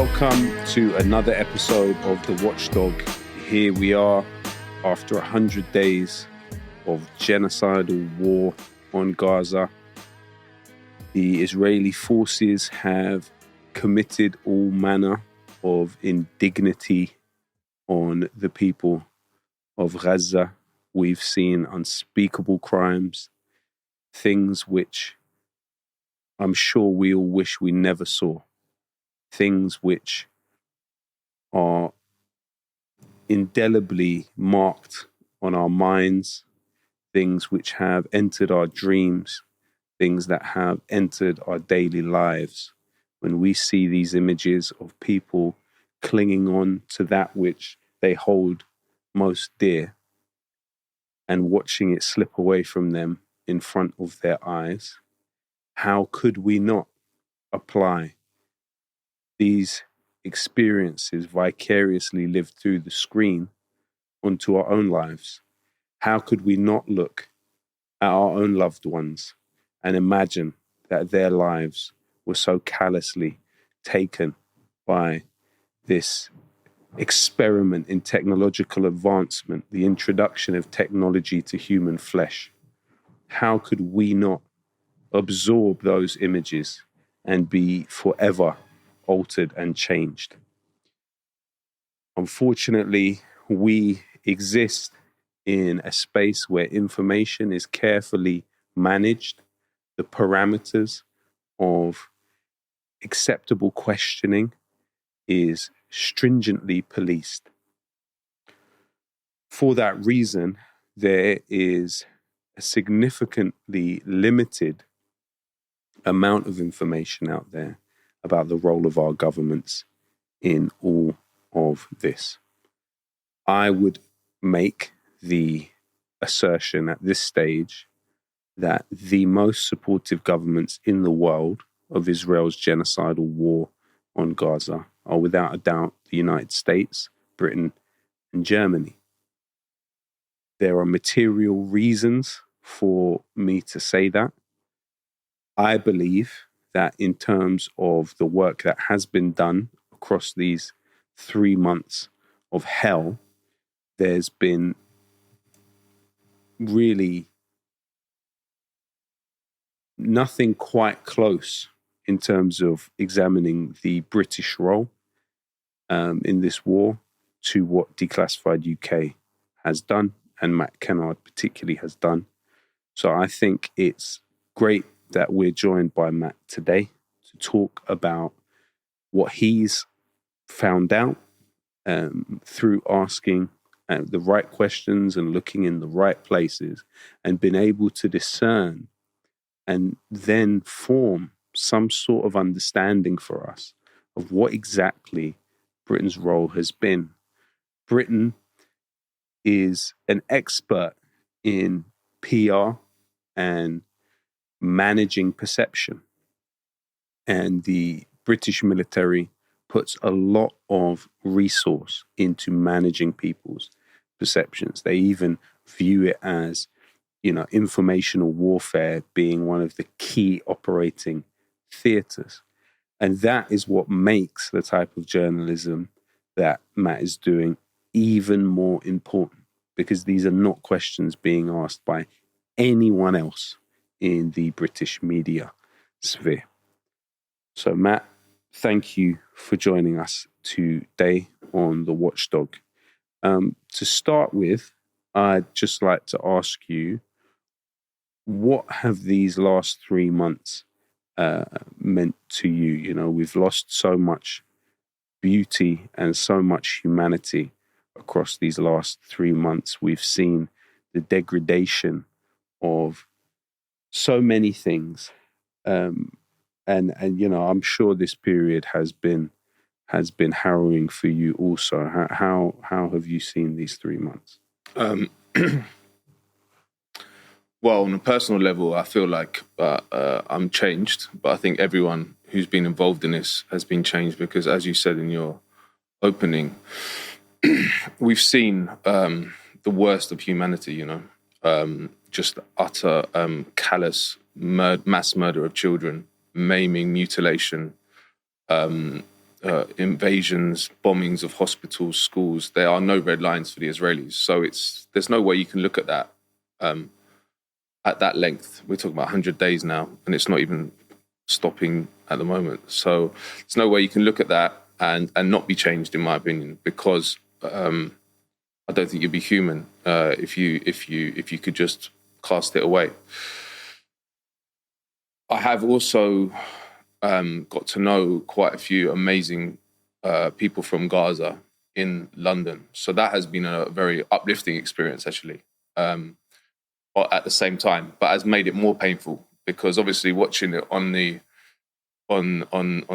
Welcome to another episode of The Watchdog. Here we are after 100 days of genocidal war on Gaza. The Israeli forces have committed all manner of indignity on the people of Gaza. We've seen unspeakable crimes, things which I'm sure we all wish we never saw. Things which are indelibly marked on our minds, things which have entered our dreams, things that have entered our daily lives. When we see these images of people clinging on to that which they hold most dear and watching it slip away from them in front of their eyes, how could we not apply these experiences vicariously lived through the screen onto our own lives? How could we not look at our own loved ones and imagine that their lives were so callously taken by this experiment in technological advancement, the introduction of technology to human flesh? How could we not absorb those images and be forever altered and changed? Unfortunately, we exist in a space where information is carefully managed. The parameters of acceptable questioning is stringently policed. For that reason, there is a significantly limited amount of information out there about the role of our governments in all of this. I would make the assertion at this stage that the most supportive governments in the world of Israel's genocidal war on Gaza are without a doubt the United States, Britain, and Germany. There are material reasons for me to say that. I believe that in terms of the work that has been done across these 3 months of hell, there's been really nothing quite close in terms of examining the British role in this war to what Declassified UK has done and Matt Kennard particularly has done. So I think it's great that we're joined by Matt today to talk about what he's found out through asking the right questions and looking in the right places and been able to discern and then form some sort of understanding for us of what exactly Britain's role has been. Britain is an expert in PR and managing perception. And the British military puts a lot of resource into managing people's perceptions. They even view it as, informational warfare being one of the key operating theaters. And that is what makes the type of journalism that Matt is doing even more important, because these are not questions being asked by anyone else in the British media sphere. So Matt, thank you for joining us today on The Watchdog. To start with, I'd just like to ask you, what have these last 3 months meant to you? We've lost so much beauty and so much humanity across these last 3 months. We've seen the degradation of so many things. And I'm sure this period has been harrowing for you also. How have you seen these 3 months? Well, on a personal level, I feel like I'm changed, but I think everyone who's been involved in this has been changed because, as you said in your opening, we've seen the worst of humanity, just utter callous mass murder of children, maiming, mutilation, invasions, bombings of hospitals, schools. There are no red lines for the Israelis. So there's no way you can look at that at that length. We're talking about 100 days now, and it's not even stopping at the moment. So there's no way you can look at that and not be changed, in my opinion, because I don't think you'd be human if you could just cast it away. I have also got to know quite a few amazing people from Gaza in London. So that has been a very uplifting experience, actually, but at the same time, but has made it more painful because obviously watching it on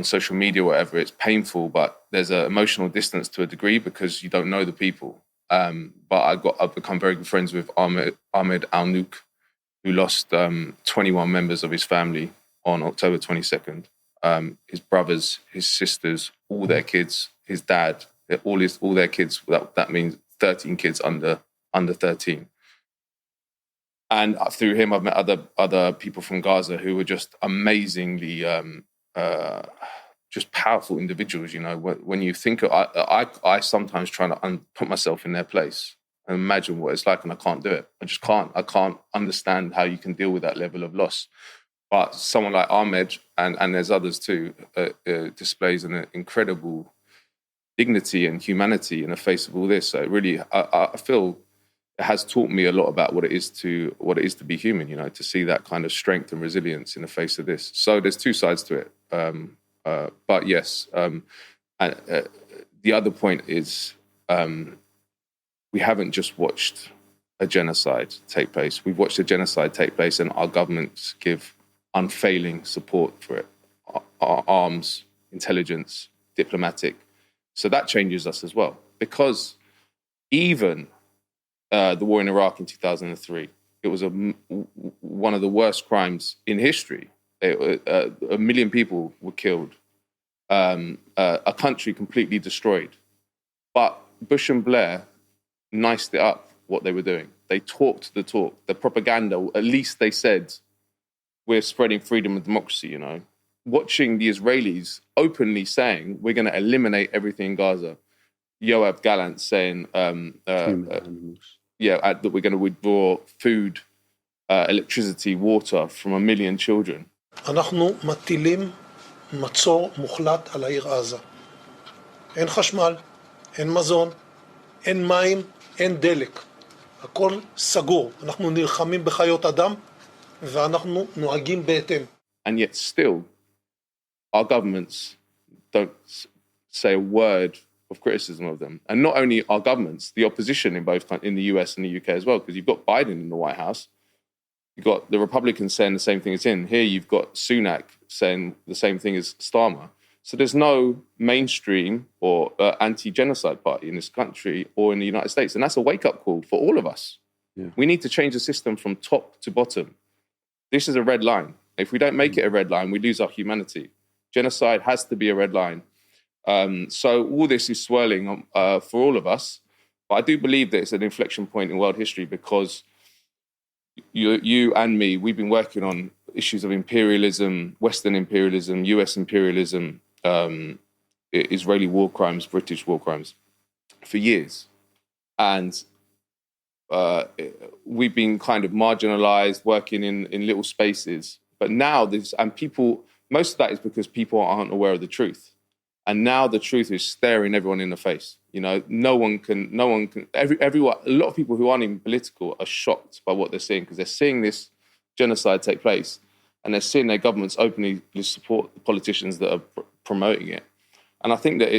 social media, whatever, it's painful, but there's an emotional distance to a degree because you don't know the people. But I've become very good friends with Ahmed Al-Nouk, who lost 21 members of his family on October 22nd. His brothers, his sisters, all their kids, his dad, all their kids. That means 13 kids under 13. And through him, I've met other people from Gaza who were just amazingly, just powerful individuals. You know, when you think, I sometimes try to put myself in their place and imagine what it's like, and I can't do it. I just can't. I can't understand how you can deal with that level of loss. But someone like Ahmed, and there's others too, displays an incredible dignity and humanity in the face of all this. So it really, I feel, it has taught me a lot about what it is to be human. You know, to see that kind of strength and resilience in the face of this. So there's two sides to it. But yes, the other point is we haven't just watched a genocide take place. We've watched a genocide take place, and our governments give unfailing support for it. Our arms, intelligence, diplomatic. So that changes us as well, because even the war in Iraq in 2003, it was one of the worst crimes in history. 1 million people were killed. A country completely destroyed. But Bush and Blair niced it up, what they were doing. They talked the talk. The propaganda, at least they said, we're spreading freedom and democracy, you know. Watching the Israelis openly saying, we're going to eliminate everything in Gaza. Yoav Gallant saying, that we're going to withdraw food, electricity, water from 1 million children. אנחנו מטילים מצור מוחלט על העיר עזה. אין חשמל, אין מזון, אין מים, אין דלק. הכל סגור. אנחנו נלחמים בחיות אדם ואנחנו נוהגים בהתאם. And yet still, our governments don't say a word of criticism of them. And not only our governments, the opposition in the US and the UK as well, because you've got Biden in the White House. You've got the Republicans saying the same thing as him. Here you've got Sunak saying the same thing as Starmer. So there's no mainstream or anti-genocide party in this country or in the United States. And that's a wake-up call for all of us. Yeah. We need to change the system from top to bottom. This is a red line. If we don't make it a red line, we lose our humanity. Genocide has to be a red line. So all this is swirling for all of us. But I do believe that it's an inflection point in world history, because you and me, we've been working on issues of imperialism, Western imperialism, US imperialism, Israeli war crimes, British war crimes for years. And we've been kind of marginalized, working in little spaces. But now most of that is because people aren't aware of the truth. And now the truth is staring everyone in the face. You know, no one can, everyone, a lot of people who aren't even political are shocked by what they're seeing, because they're seeing this genocide take place and they're seeing their governments openly support the politicians that are promoting it. And I think that we're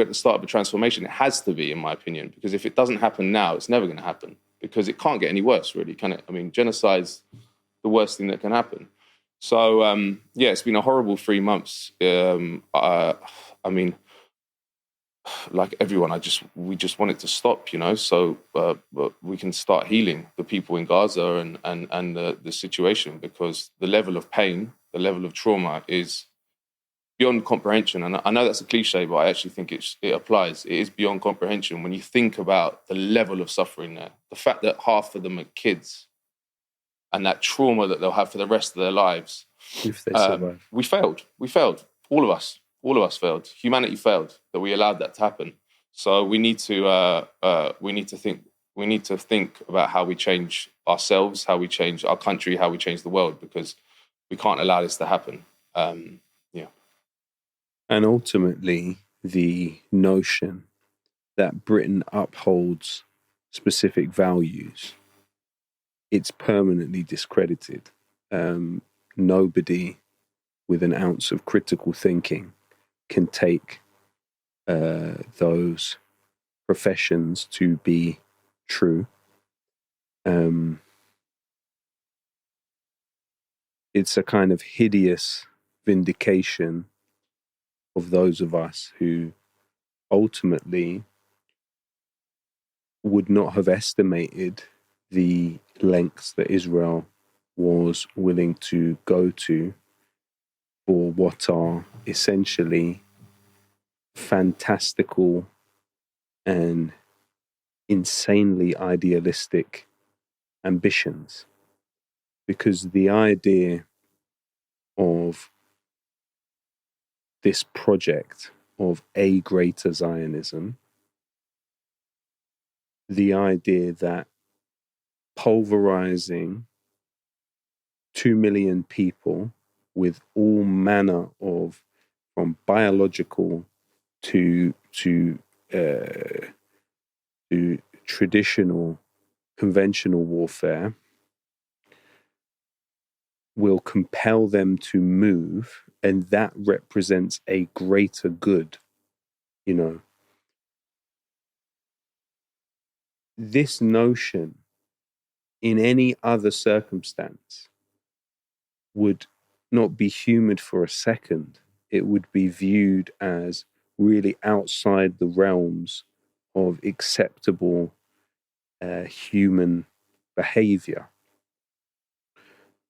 at the start of a transformation. It has to be, in my opinion, because if it doesn't happen now, it's never going to happen, because it can't get any worse, really, can it? I mean, genocide's the worst thing that can happen. So, it's been a horrible 3 months. I mean, like everyone, we just want it to stop, you know, so we can start healing the people in Gaza and the situation, because the level of pain, the level of trauma is beyond comprehension. And I know that's a cliche, but I actually think it applies. It is beyond comprehension when you think about the level of suffering there. The fact that half of them are kids, and that trauma that they'll have for the rest of their lives. If they survive. We failed. We failed. All of us failed. Humanity failed that we allowed that to happen. So we need to think about how we change ourselves, how we change our country, how we change the world, because we can't allow this to happen. Yeah. And ultimately, the notion that Britain upholds specific values, it's permanently discredited. Nobody with an ounce of critical thinking can take those professions to be true. It's a kind of hideous vindication of those of us who ultimately would not have estimated the lengths that Israel was willing to go to for what are essentially fantastical and insanely idealistic ambitions. Because the idea of this project of a greater Zionism, the idea that pulverizing 2 million people with all manner of, from biological to traditional conventional warfare, will compel them to move, and that represents a greater good. This notion in any other circumstance would not be humoured for a second. It would be viewed as really outside the realms of acceptable human behaviour.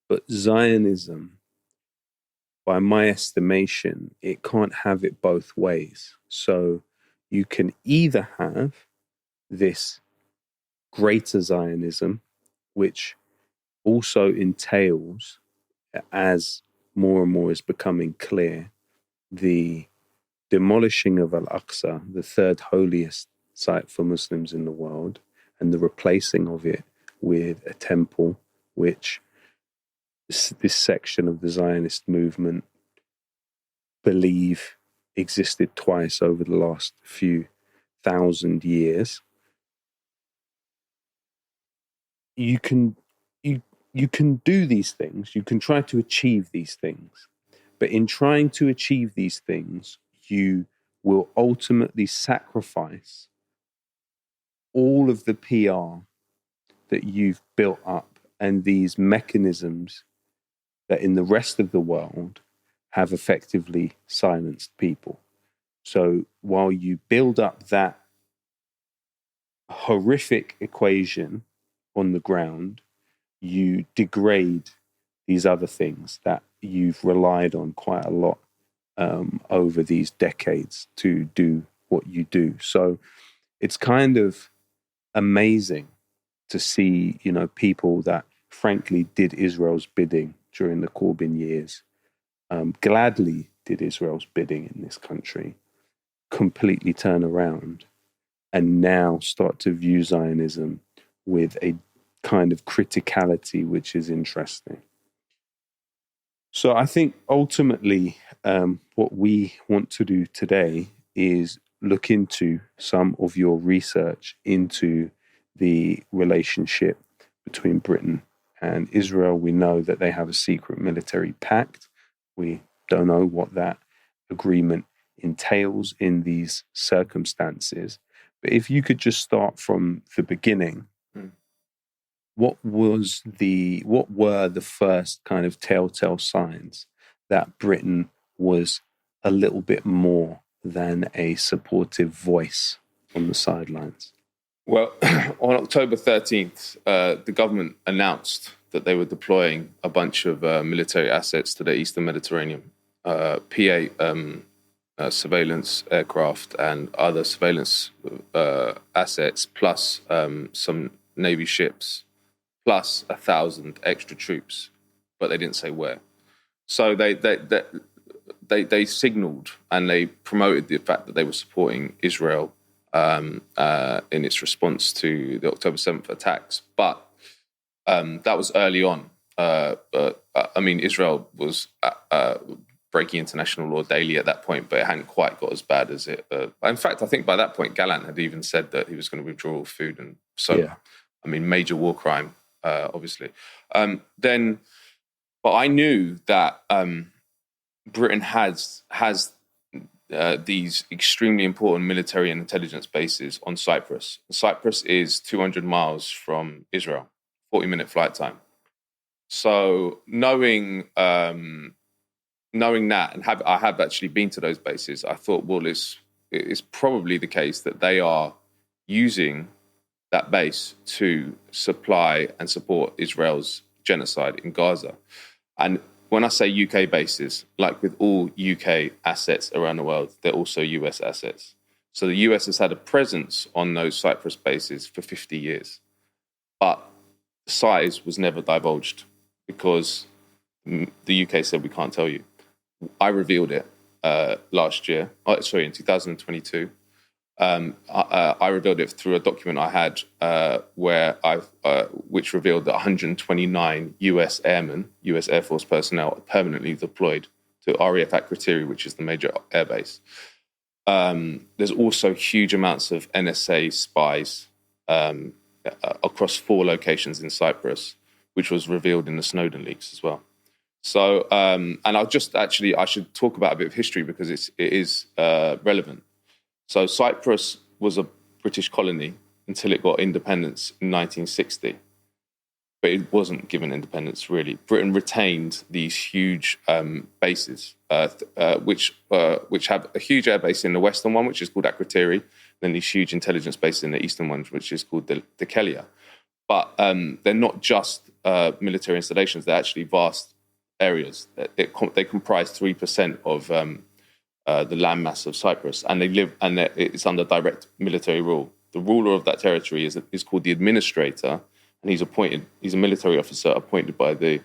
But Zionism, by my estimation, it can't have it both ways. So you can either have this greater Zionism, which also entails, as more and more is becoming clear, the demolishing of Al-Aqsa, the third holiest site for Muslims in the world, and the replacing of it with a temple, which this section of the Zionist movement believe existed twice over the last few thousand years. You can do these things, you can try to achieve these things, but in trying to achieve these things, you will ultimately sacrifice all of the PR that you've built up and these mechanisms that in the rest of the world have effectively silenced people. So while you build up that horrific equation on the ground, you degrade these other things that you've relied on quite a lot over these decades to do what you do. So it's kind of amazing to see, people that frankly did Israel's bidding during the Corbyn years, gladly did Israel's bidding in this country, completely turn around and now start to view Zionism with a kind of criticality, which is interesting. So I think ultimately what we want to do today is look into some of your research into the relationship between Britain and Israel. We know that they have a secret military pact. We don't know what that agreement entails in these circumstances. But if you could just start from the beginning, what were the first kind of telltale signs that Britain was a little bit more than a supportive voice on the sidelines? Well, on October 13th, the government announced that they were deploying a bunch of military assets to the Eastern Mediterranean, P-8 surveillance aircraft and other surveillance assets, plus some Navy ships, plus 1,000 extra troops, but they didn't say where. So they signalled and they promoted the fact that they were supporting Israel in its response to the October 7th attacks. But that was early on. Israel was breaking international law daily at that point, but it hadn't quite got as bad as it. In fact, I think by that point, Gallant had even said that he was going to withdraw all food. And so, major war crime, obviously. But I knew that Britain has these extremely important military and intelligence bases on Cyprus. Cyprus is 200 miles from Israel, 40-minute flight time. So knowing that, and I have actually been to those bases, I thought, well, it's probably the case that they are using that base to supply and support Israel's genocide in Gaza. And when I say UK bases, like with all UK assets around the world, they're also US assets. So the US has had a presence on those Cyprus bases for 50 years. But the size was never divulged because the UK said, we can't tell you. I revealed it in 2022. I revealed it through a document I had which revealed that 129 US airmen, US Air Force personnel, are permanently deployed to RAF Akrotiri, which is the major airbase. There's also huge amounts of NSA spies across 4 locations in Cyprus, which was revealed in the Snowden leaks as well. So, and I should talk about a bit of history because it is relevant. So Cyprus was a British colony until it got independence in 1960. But it wasn't given independence, really. Britain retained these huge bases, which have a huge air base in the western one, which is called Akrotiri, then these huge intelligence bases in the eastern one, which is called the Kelia. But they're not just military installations, they're actually vast areas. They comprise 3% of the landmass of Cyprus, and it's under direct military rule. The ruler of that territory is called the administrator, and he's a military officer appointed by the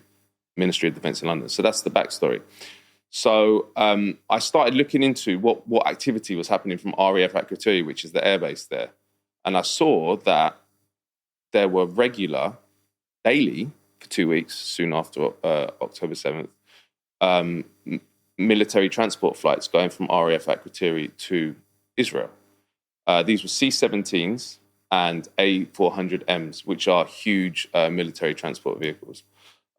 Ministry of Defence in London. So that's the backstory. So I started looking into what activity was happening from RAF Akrotiri, which is the airbase there, and I saw that there were regular, daily, for 2 weeks, soon after October 7th, military transport flights going from RAF Akrotiri to Israel. These were C-17s and A400Ms, which are huge military transport vehicles.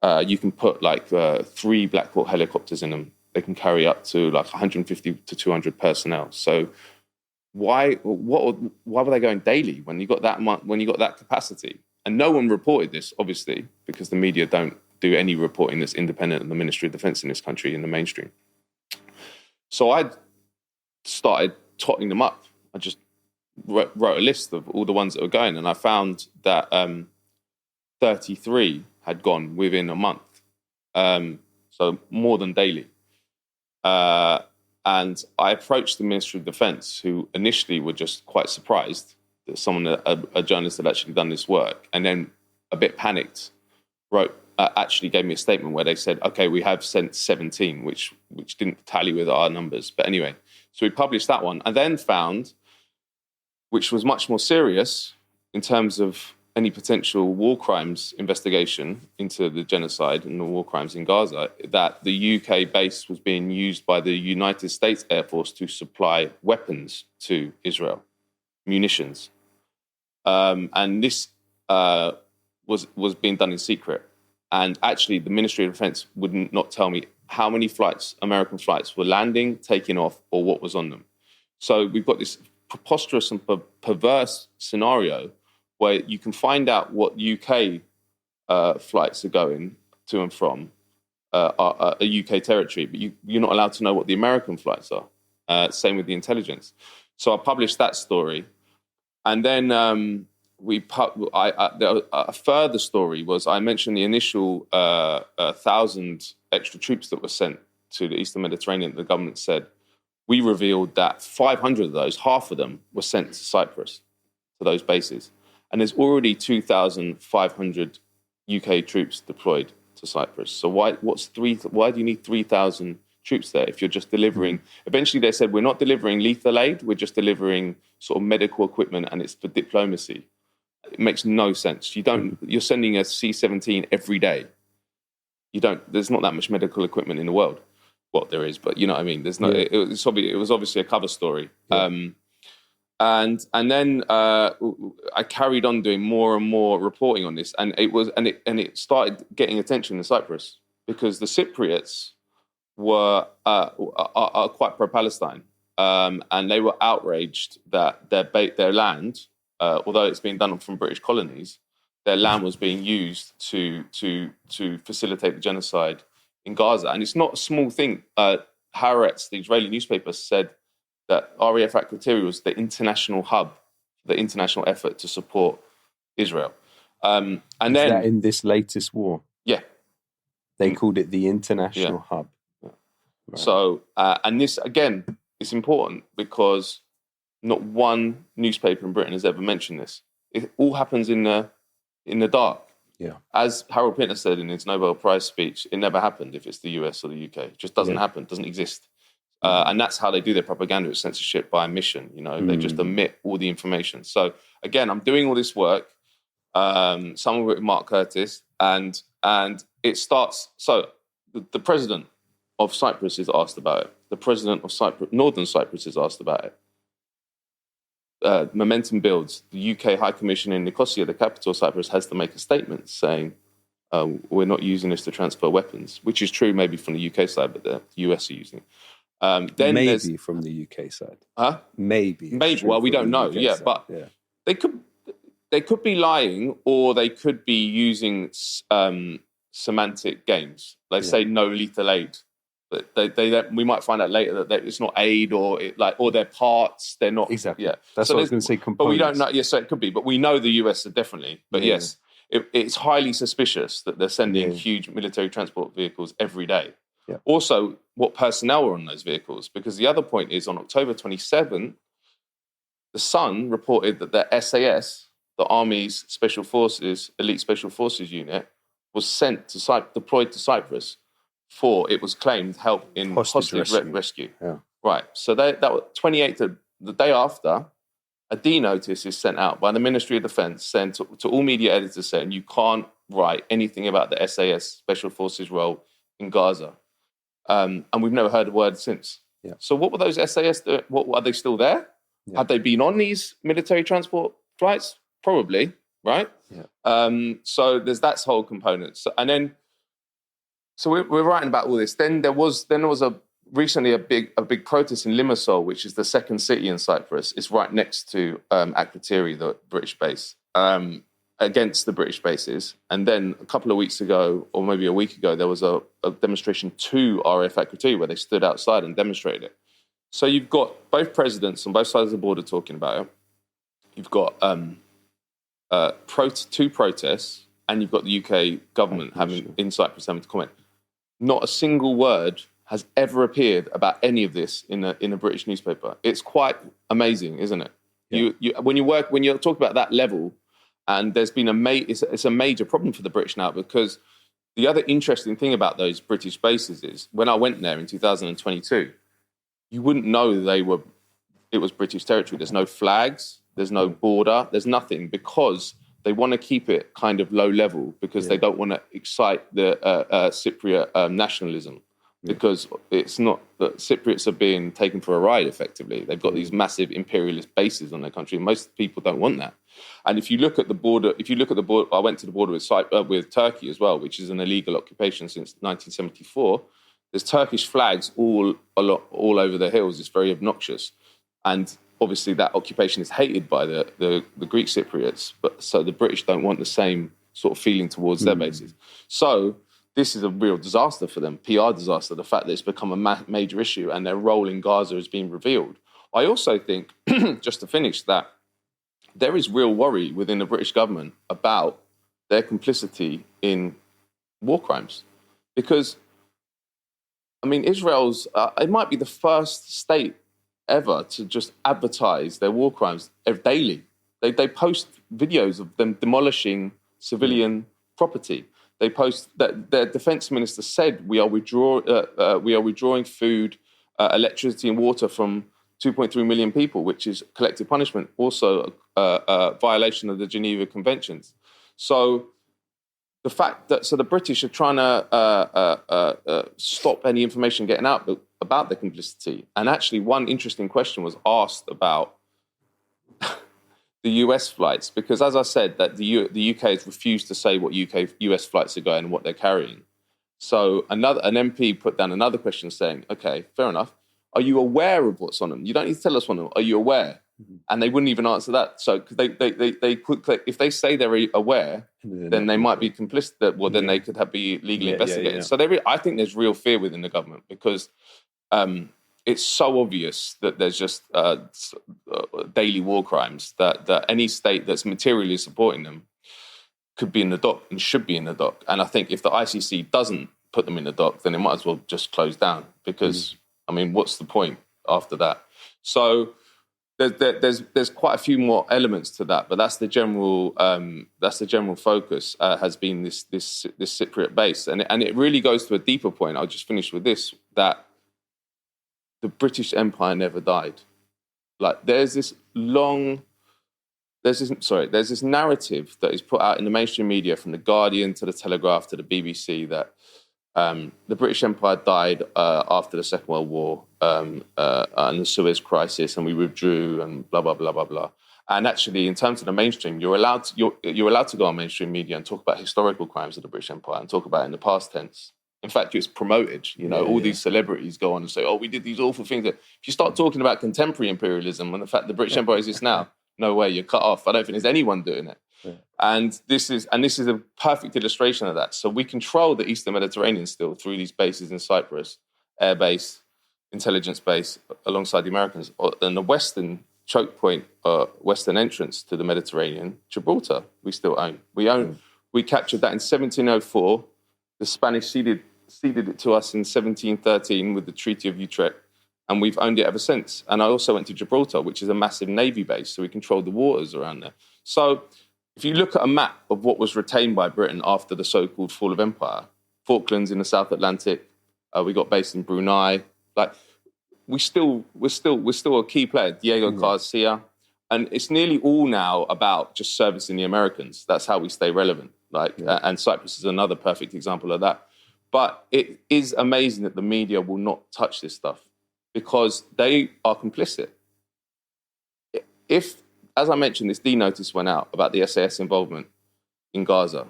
You can put 3 Black Hawk helicopters in them. They can carry up to 150 to 200 personnel. So why were they going daily when you got that capacity? And no one reported this, obviously, because the media don't do any reporting that's independent of the Ministry of Defence in this country in the mainstream. So I started totting them up. I just wrote a list of all the ones that were going, and I found that 33 had gone within a month, so more than daily. And I approached the Ministry of Defence, who initially were just quite surprised that a journalist had actually done this work, and then a bit panicked, actually gave me a statement where they said, okay, we have sent 17, which didn't tally with our numbers. But anyway, so we published that one and then found, which was much more serious in terms of any potential war crimes investigation into the genocide and the war crimes in Gaza, that the UK base was being used by the United States Air Force to supply weapons to Israel, munitions. And this was being done in secret. And actually, the Ministry of Defence would not tell me how many American flights were landing, taking off, or what was on them. So we've got this preposterous and perverse scenario where you can find out what UK flights are going to and from a UK territory, but you're not allowed to know what the American flights are. Same with the intelligence. So I published that story. And then a further story was I mentioned the initial 1,000 extra troops that were sent to the Eastern Mediterranean. The government said, we revealed that 500 of those, half of them, were sent to Cyprus, to those bases. And there's already 2,500 UK troops deployed to Cyprus. So why do you need 3,000 troops there if you're just delivering? Eventually they said, we're not delivering lethal aid, we're just delivering sort of medical equipment and it's for diplomacy. It makes no sense. You're sending a C-17 every day. There's not that much medical equipment in the world. Well, there is, but you know what I mean? There's no, it was obviously a cover story. Yeah. And then I carried on doing more and more reporting on this, and it started getting attention in Cyprus because the Cypriots are quite pro-Palestine, and they were outraged that their land, although it's being done from British colonies, their land was being used to facilitate the genocide in Gaza. And it's not a small thing. Haaretz, the Israeli newspaper, said that RAF Akrotiri was the international hub, the international effort to support Israel. And Is then that in this latest war? Yeah. They called it the international hub. Yeah. Right. So, and this, again, is important because not one newspaper in Britain has ever mentioned this. It all happens in the dark. Yeah. As Harold Pinter said in his Nobel Prize speech, it never happened if it's the US or the UK. It just doesn't happen, doesn't exist. And that's how they do their propaganda with censorship by omission. You know, they just omit all the information. So again, I'm doing all this work, some of it with Mark Curtis, and it starts. So the president of Cyprus is asked about it. The president of Cyprus, Northern Cyprus, is asked about it. Momentum builds. The UK High Commission in Nicosia, the capital of Cyprus, has to make a statement saying we're not using this to transfer weapons, which is true maybe from the UK side, but the US are using it. Then maybe from the UK side. Huh? Maybe. Well, we don't know. Yeah, side. but they could be lying, or they could be using semantic games. They say no lethal aid. But we might find out later that it's not aid or their parts. They're not exactly. Yeah, that's what I was going to say. Components. But we don't know. Yes, so it could be. But we know the US are definitely. But yes, it's highly suspicious that they're sending huge military transport vehicles every day. Yeah. Also, what personnel are on those vehicles? Because the other point is, on October 27, the Sun reported that the SAS, the Army's Special Forces, Elite Special Forces unit, was deployed to Cyprus for, it was claimed, help in hostage rescue. Yeah. Right. So that was 28th, the day after, a D notice is sent out by the Ministry of Defence, sent to all media editors saying you can't write anything about the SAS Special Forces role in Gaza. And we've never heard a word since. Yeah. So what were those SAS doing? Are they still there? Yeah. Had they been on these military transport flights? Probably, right? Yeah. So there's that whole component. So we're writing about all this. Then there was recently a big protest in Limassol, which is the second city in Cyprus. It's right next to Akrotiri, the British base, against the British bases. And then a couple of weeks ago, or maybe a week ago, there was a demonstration to RAF Akrotiri where they stood outside and demonstrated it. So you've got both presidents on both sides of the border talking about it. You've got two protests, and you've got the UK government in Cyprus having to comment. Not a single word has ever appeared about any of this in a British newspaper. It's quite amazing, isn't it? Yeah. When you're talking about that level, and there's been it's a major problem for the British now, because the other interesting thing about those British bases is when I went there in 2022, you wouldn't know it was British territory. There's no flags, there's no border, there's nothing, because they want to keep it kind of low level, because they don't want to excite the Cypriot nationalism, because it's not that Cypriots are being taken for a ride, effectively. They've got these massive imperialist bases on their country. Most people don't want that. And if you look at the border, I went to the border with Turkey as well, which is an illegal occupation since 1974. There's Turkish flags all over the hills. It's very obnoxious. And obviously that occupation is hated by the Greek Cypriots, but so the British don't want the same sort of feeling towards their bases. So this is a real disaster for them, PR disaster, the fact that it's become a major issue and their role in Gaza is being revealed. I also think, just to finish, that there is real worry within the British government about their complicity in war crimes. Because, I mean, Israel's, it might be the first state ever to just advertise their war crimes daily. They post videos of them demolishing civilian property. They post that their defense minister said we are withdrawing food, electricity, and water from 2.3 million people, which is collective punishment, also a violation of the Geneva Conventions. So the fact that the British are trying to stop any information getting out about their complicity, and actually one interesting question was asked about the US flights, because as I said, that the UK has refused to say what US flights are going and what they're carrying. So an MP put down another question saying, okay, fair enough. Are you aware of what's on them? You don't need to tell us on them. Are you aware? Mm-hmm. And they wouldn't even answer that. So they could, if they say they're aware, then they might be complicit. Well, then they could be legally investigated. Yeah. So I think there's real fear within the government because it's so obvious that there's just daily war crimes that any state that's materially supporting them could be in the dock and should be in the dock. And I think if the ICC doesn't put them in the dock, then it might as well just close down because, I mean, what's the point after that? So there's quite a few more elements to that, but that's the general focus has been this Cypriot base, and it really goes to a deeper point. I'll just finish with this, that the British Empire never died. Like there's this narrative that is put out in the mainstream media, from the Guardian to the Telegraph to the BBC, that the British Empire died after the Second World War and the Suez Crisis, and we withdrew and blah blah blah blah blah. And actually, in terms of the mainstream, you're allowed to go on mainstream media and talk about historical crimes of the British Empire and talk about it in the past tense. In fact, it's promoted. These celebrities go on and say, "Oh, we did these awful things." If you start talking about contemporary imperialism and the fact the British Empire exists now, no way, you're cut off. I don't think there's anyone doing it. Yeah. And this is a perfect illustration of that. So we control the Eastern Mediterranean still through these bases in Cyprus, air base, intelligence base, alongside the Americans, and the western choke point, western entrance to the Mediterranean, Gibraltar, we still own. We captured that in 1704. The Spanish ceded it to us in 1713 with the Treaty of Utrecht, and we've owned it ever since. And I also went to Gibraltar, which is a massive navy base, so we controlled the waters around there. So if you look at a map of what was retained by Britain after the so-called fall of empire, Falklands in the South Atlantic, we got based in Brunei. Like we're still a key player. Diego Garcia, and it's nearly all now about just servicing the Americans. That's how we stay relevant. And Cyprus is another perfect example of that. But it is amazing that the media will not touch this stuff because they are complicit. If, as I mentioned, this D notice went out about the SAS involvement in Gaza,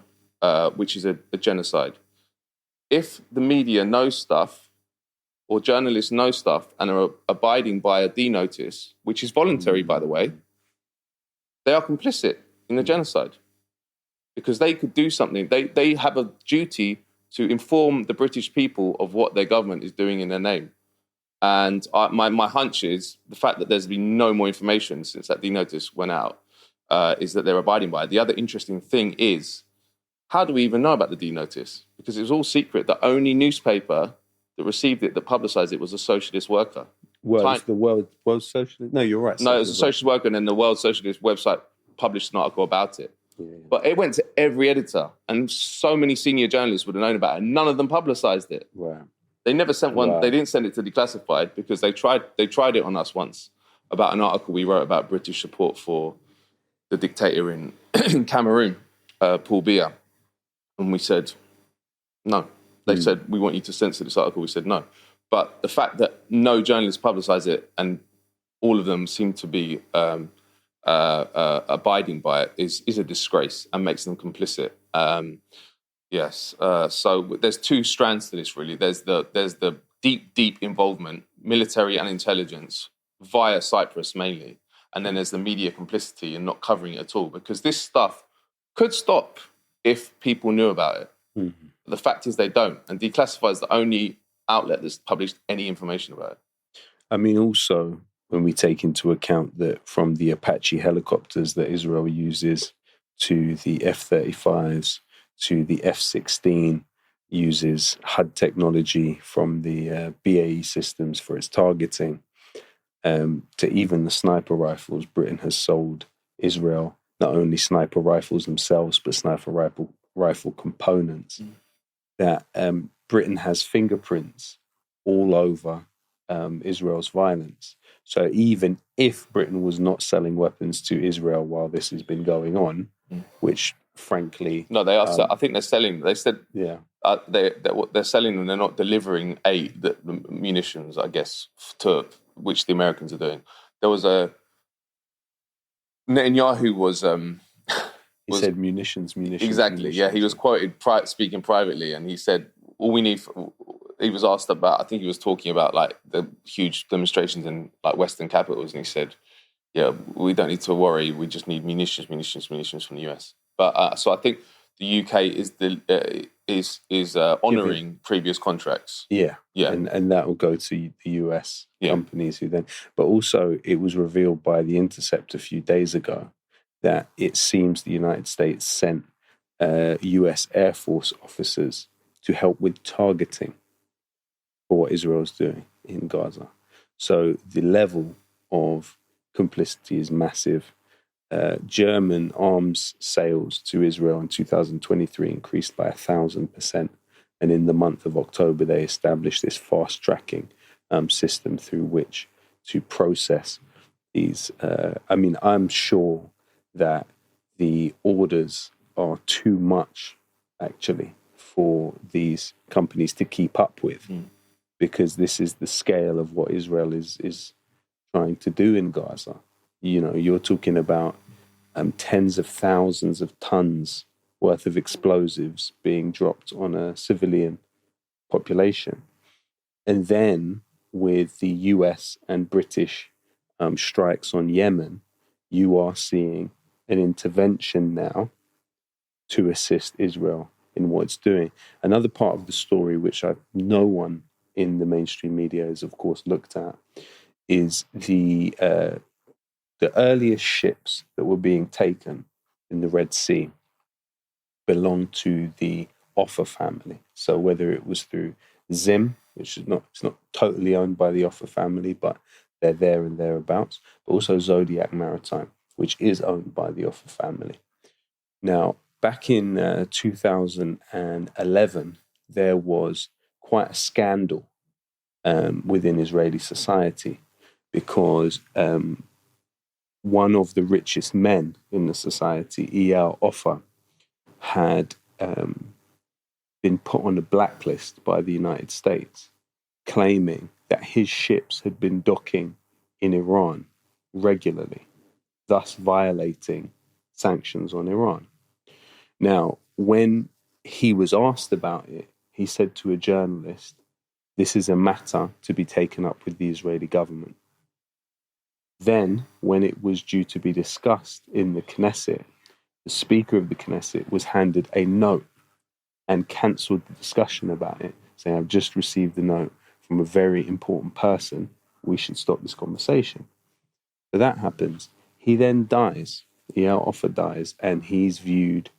which is a genocide. If the media knows stuff or journalists know stuff and are abiding by a D notice, which is voluntary, by the way, they are complicit in the genocide because they could do something. They have a duty to inform the British people of what their government is doing in their name. And my hunch is the fact that there's been no more information since that D-notice went out is that they're abiding by it. The other interesting thing is, how do we even know about the D-notice? Because it was all secret. The only newspaper that received it, that publicised it, was a socialist worker. It's the World Socialist? No, you're right. No, it was a socialist worker, and then the World Socialist website published an article about it. Yeah. But it went to every editor, and so many senior journalists would have known about it, and none of them publicised it. Wow. They never sent one. Wow. They didn't send it to Declassified because they tried it on us once about an article we wrote about British support for the dictator in Cameroon, Paul Biya. And we said, no. They said, we want you to censor this article. We said, no. But the fact that no journalists publicised it and all of them seem to be abiding by it is a disgrace and makes them complicit. Yes. So there's two strands to this, really. There's the deep involvement, military and intelligence, via Cyprus mainly. And then there's the media complicity and not covering it at all, because this stuff could stop if people knew about it. Mm-hmm. The fact is they don't. And Declassified is the only outlet that's published any information about it. I mean, also, when we take into account that from the Apache helicopters that Israel uses to the F-35s, to the F-16 uses HUD technology from the BAE systems for its targeting, to even the sniper rifles. Britain has sold Israel not only sniper rifles themselves, but sniper rifle components, that Britain has fingerprints all over Israel's violence. So even if Britain was not selling weapons to Israel while this has been going on, which frankly... No, they are. I think they're selling. They said they're selling them. They're not delivering the munitions, I guess, to which the Americans are doing. There was Netanyahu was... he said munitions. Exactly, munitions. yeah. He was quoted speaking privately, and he said, all we need... He was asked about, I think he was talking about like the huge demonstrations in like Western capitals, and he said, yeah, we don't need to worry, we just need munitions from the US. But so I think the UK is honouring previous contracts. Yeah. And that will go to the US companies who then... But also it was revealed by The Intercept a few days ago that it seems the United States sent US Air Force officers to help with targeting for what Israel's doing in Gaza. So the level of complicity is massive. German arms sales to Israel in 2023 increased by 1,000%. And in the month of October, they established this fast-tracking system through which to process these. I'm sure that the orders are too much, actually, for these companies to keep up with, because this is the scale of what Israel is trying to do in Gaza. You know, you're talking about tens of thousands of tons worth of explosives being dropped on a civilian population. And then with the US and British strikes on Yemen, you are seeing an intervention now to assist Israel in what it's doing. Another part of the story, which no one in the mainstream media has, of course, looked at, is the earliest ships that were being taken in the Red Sea belonged to the Offa family. So whether it was through Zim, which is it's not totally owned by the Offa family, but they're there and thereabouts, but also Zodiac Maritime, which is owned by the Offa family. Now, back in 2011, there was quite a scandal within Israeli society, because one of the richest men in the society, Eyal Offa, had been put on a blacklist by the United States, claiming that his ships had been docking in Iran regularly, thus violating sanctions on Iran. Now, when he was asked about it, he said to a journalist, "This is a matter to be taken up with the Israeli government." Then, when it was due to be discussed in the Knesset, the Speaker of the Knesset was handed a note and cancelled the discussion about it, saying, "I've just received the note from a very important person. We should stop this conversation." So that happens. He then dies. Eyal Offa dies, and he's viewed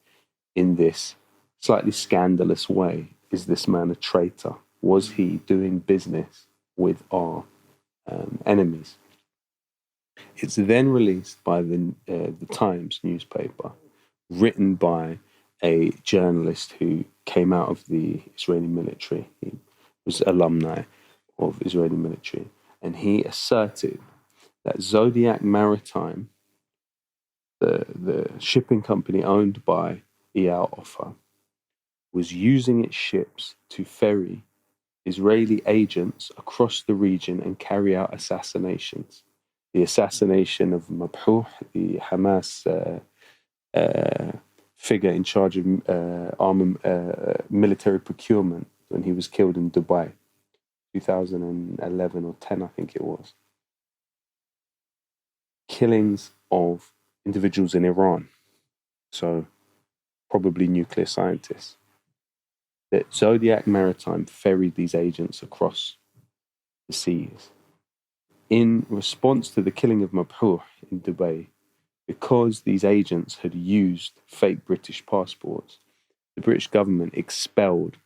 in this slightly scandalous way. Is this man a traitor? Was he doing business with our enemies? It's then released by the Times newspaper, written by a journalist who came out of the Israeli military. He was alumni of Israeli military, and he asserted that Zodiac Maritime, the shipping company owned by Eyal Offa, was using its ships to ferry Israeli agents across the region and carry out assassinations. The assassination of Mabhouh, the Hamas figure in charge of military procurement, when he was killed in Dubai, 2011 or 10, I think it was. Killings of individuals in Iran, so probably nuclear scientists. That Zodiac Maritime ferried these agents across the seas. In response to the killing of Mabhouh in Dubai, because these agents had used fake British passports, the British government expelled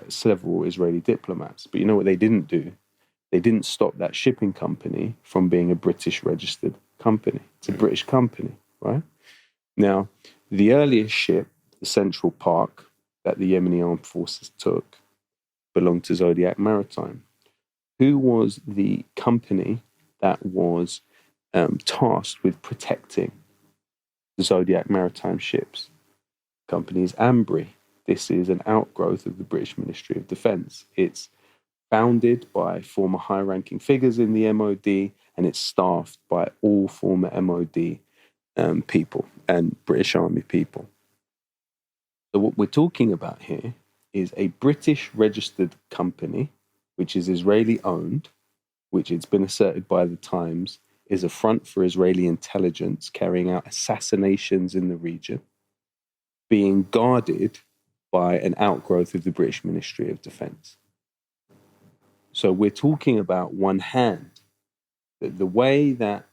several Israeli diplomats. But you know what they didn't do? They didn't stop that shipping company from being a British registered company. It's a British company, right? Now, the earliest ship, the the Central Park that the Yemeni armed forces took belonged to Zodiac Maritime. Who was the company that was tasked with protecting the Zodiac Maritime ships? Company is Ambry. This is an outgrowth of the British Ministry of Defence. It's founded by former high-ranking figures in the MOD, and it's staffed by all former MOD people and British Army people. So what we're talking about here is a British registered company, which is Israeli-owned, which it's been asserted by the Times is a front for Israeli intelligence carrying out assassinations in the region, being guarded by an outgrowth of the British Ministry of Defence. So we're talking about one hand. The way that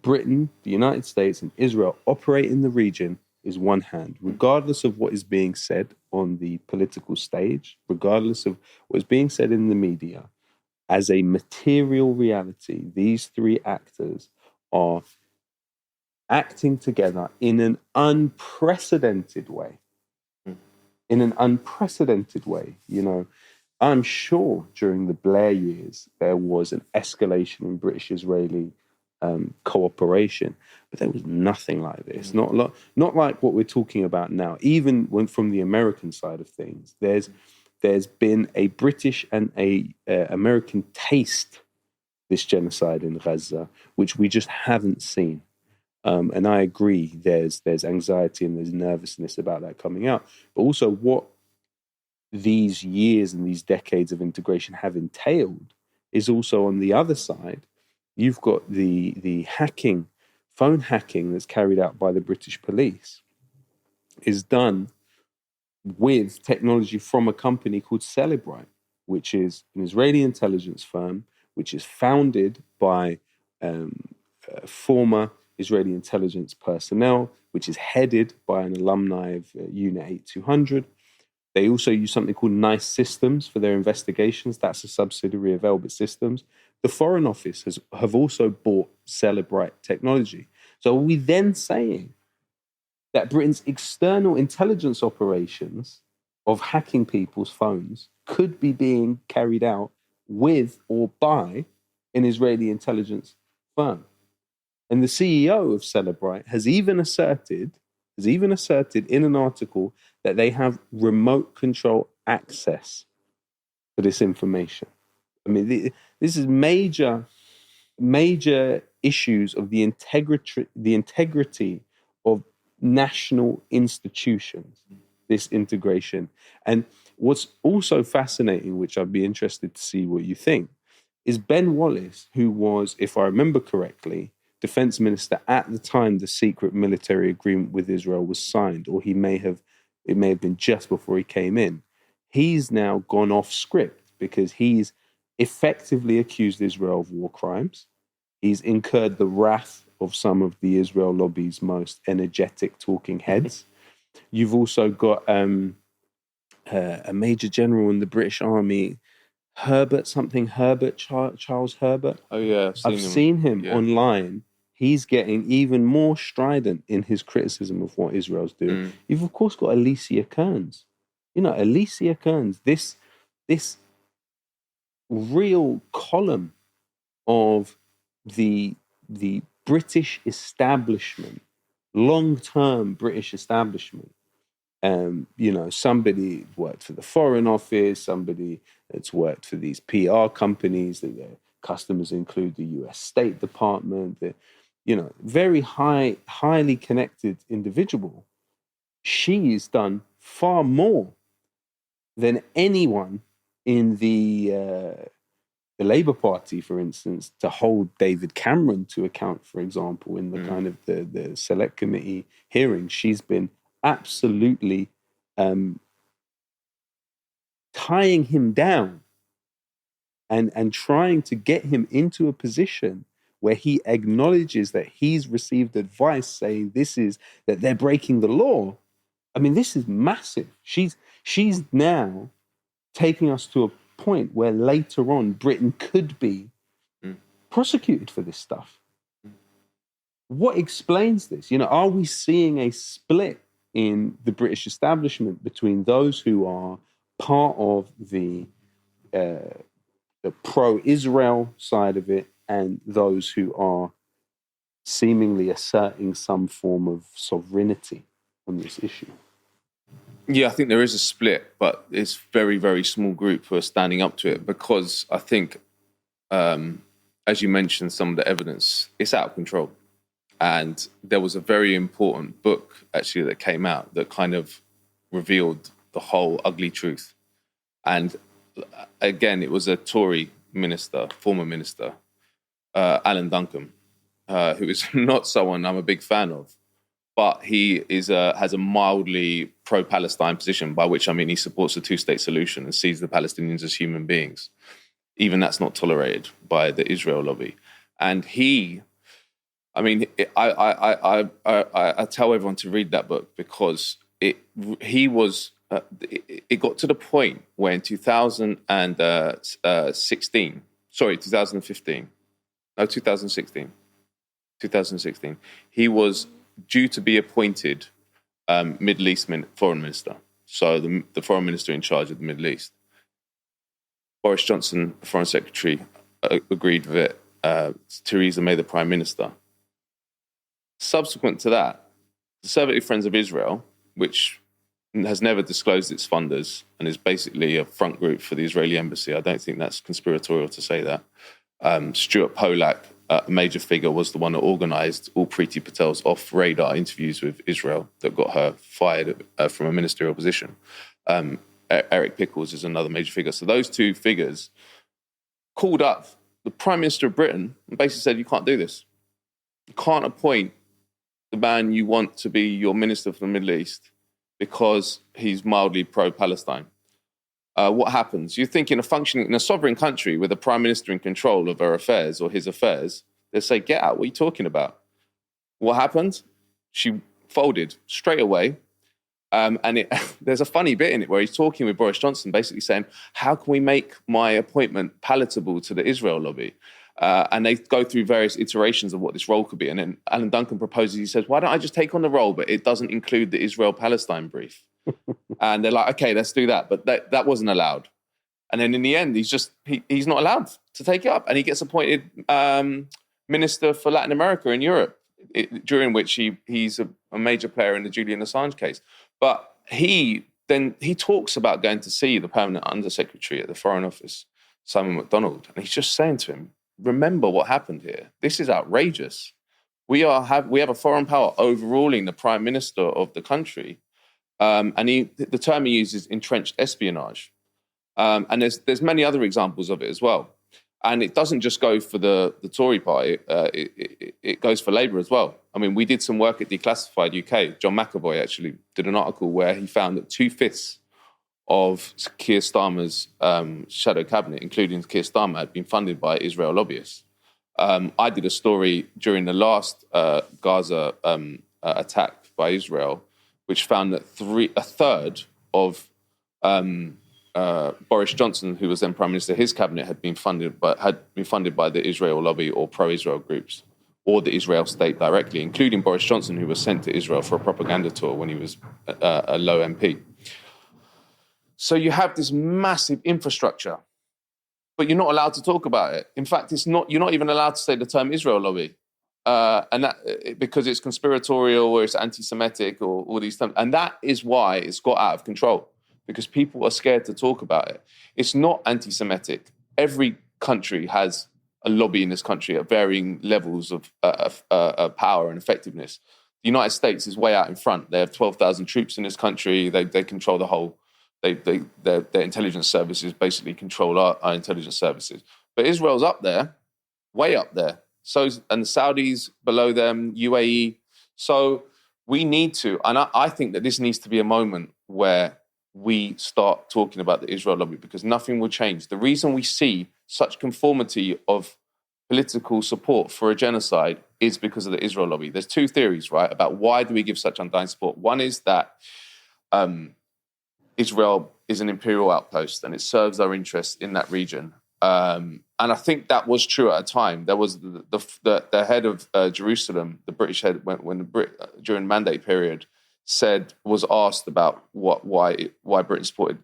Britain, the United States, and Israel operate in the region is one hand, regardless of what is being said on the political stage, regardless of what is being said in the media. As a material reality, these three actors are acting together in an unprecedented way. In an unprecedented way. You know, I'm sure during the Blair years, there was an escalation in British-Israeli cooperation, but there was nothing like this. Not like what we're talking about now. Even when from the American side of things, there's been a British and a American taste this genocide in Gaza, which we just haven't seen. And I agree, there's anxiety and there's nervousness about that coming out. But also what these years and these decades of integration have entailed is also on the other side, you've got the hacking, phone hacking that's carried out by the British police is done with technology from a company called Celebrite, which is an Israeli intelligence firm, which is founded by former Israeli intelligence personnel, which is headed by an alumni of Unit 8200. They also use something called NICE Systems for their investigations. That's a subsidiary of Elbit Systems. The Foreign Office have also bought Celebrite technology. So are we then saying that Britain's external intelligence operations of hacking people's phones could be being carried out with or by an Israeli intelligence firm? And the CEO of Celebrite has even asserted in an article that they have remote control access to this information. I mean, this is major issues of the integrity of national institutions, this integration. And what's also fascinating, which I'd be interested to see what you think, is Ben Wallace, who was, if I remember correctly, defense minister at the time the secret military agreement with Israel was signed, or it may have been just before he came in. He's now gone off script because he's effectively accused Israel of war crimes. He's incurred the wrath of some of the Israel lobby's most energetic talking heads. You've also got a major general in the British Army, Charles Herbert. Oh yeah, I've seen him online. He's getting even more strident in his criticism of what Israel's doing. You've of course got Alicia Kearns. You know, Alicia Kearns, this real column of the British establishment, long-term British establishment. You know, somebody worked for the Foreign Office, somebody that's worked for these PR companies, that their customers include the US State Department, you know, very highly connected individual. She's done far more than anyone in the Labour Party, for instance, to hold David Cameron to account, for example, in the kind of the select committee hearing. She's been absolutely tying him down and trying to get him into a position where he acknowledges that he's received advice saying that they're breaking the law. I mean, this is massive. She's now taking us to a point where later on Britain could be prosecuted for this stuff. What explains this? You know, are we seeing a split in the British establishment between those who are part of the pro-Israel side of it and those who are seemingly asserting some form of sovereignty on this issue. Yeah, I think there is a split, but it's very, very small group who are standing up to it because I think, as you mentioned, some of the evidence, it's out of control. And there was a very important book, actually, that came out that kind of revealed the whole ugly truth. And again, it was a Tory minister, former minister, Alan Duncan, who is not someone I'm a big fan of. But he has a mildly pro-Palestine position, by which I mean he supports a two-state solution and sees the Palestinians as human beings. Even that's not tolerated by the Israel lobby. And I tell everyone to read that book because it got to the point where in 2016, he was due to be appointed Middle East foreign minister. So the foreign minister in charge of the Middle East. Boris Johnson, the foreign secretary, agreed with it. Theresa May, the prime minister. Subsequent to that, the Conservative Friends of Israel, which has never disclosed its funders and is basically a front group for the Israeli embassy. I don't think that's conspiratorial to say that. Stuart Polak, a major figure, was the one that organised all Priti Patel's off-radar interviews with Israel that got her fired from a ministerial position. Eric Pickles is another major figure. So those two figures called up the Prime Minister of Britain and basically said, you can't do this. You can't appoint the man you want to be your minister for the Middle East because he's mildly pro-Palestine. What happens? You think in a sovereign country with a prime minister in control of her affairs or his affairs, they say, get out, what are you talking about? What happened? She folded straight away. There's a funny bit in it where he's talking with Boris Johnson, basically saying, how can we make my appointment palatable to the Israel lobby? And they go through various iterations of what this role could be. And then Alan Duncan proposes, he says, why don't I just take on the role, but it doesn't include the Israel-Palestine brief? And they're like, okay, let's do that. But that wasn't allowed. And then in the end, he's not allowed to take it up. And he gets appointed Minister for Latin America in Europe, during which he's a major player in the Julian Assange case. But he talks about going to see the permanent undersecretary at the Foreign Office, Simon MacDonald. And he's just saying to him, remember what happened here. This is outrageous. We have a foreign power overruling the prime minister of the country. And the term he uses entrenched espionage. And there's many other examples of it as well. And it doesn't just go for the Tory party, it goes for Labour as well. I mean, we did some work at Declassified UK. John McAvoy actually did an article where he found that 2/5 of Keir Starmer's shadow cabinet, including Keir Starmer, had been funded by Israel lobbyists. I did a story during the last Gaza attack by Israel, which found that a third of Boris Johnson, who was then Prime Minister, his cabinet had been funded by the Israel lobby or pro-Israel groups or the Israel state directly, including Boris Johnson, who was sent to Israel for a propaganda tour when he was a low MP. So you have this massive infrastructure, but you're not allowed to talk about it. In fact, you're not even allowed to say the term Israel lobby. And that because it's conspiratorial or it's anti-Semitic or all these terms. And that is why it's got out of control, because people are scared to talk about it. It's not anti-Semitic. Every country has a lobby in this country at varying levels of power and effectiveness. The United States is way out in front. They have 12,000 troops in this country. They control the whole. Their intelligence services basically control our intelligence services. But Israel's up there, way up there. And the Saudis below them, UAE. So we need to, and I think that this needs to be a moment where we start talking about the Israel lobby, because nothing will change. The reason we see such conformity of political support for a genocide is because of the Israel lobby. There's two theories, right, about why do we give such undying support. One is that Israel is an imperial outpost and it serves our interests in that region. And I think that was true at a time. There was the head of Jerusalem, the British head, during Mandate period, was asked about why Britain supported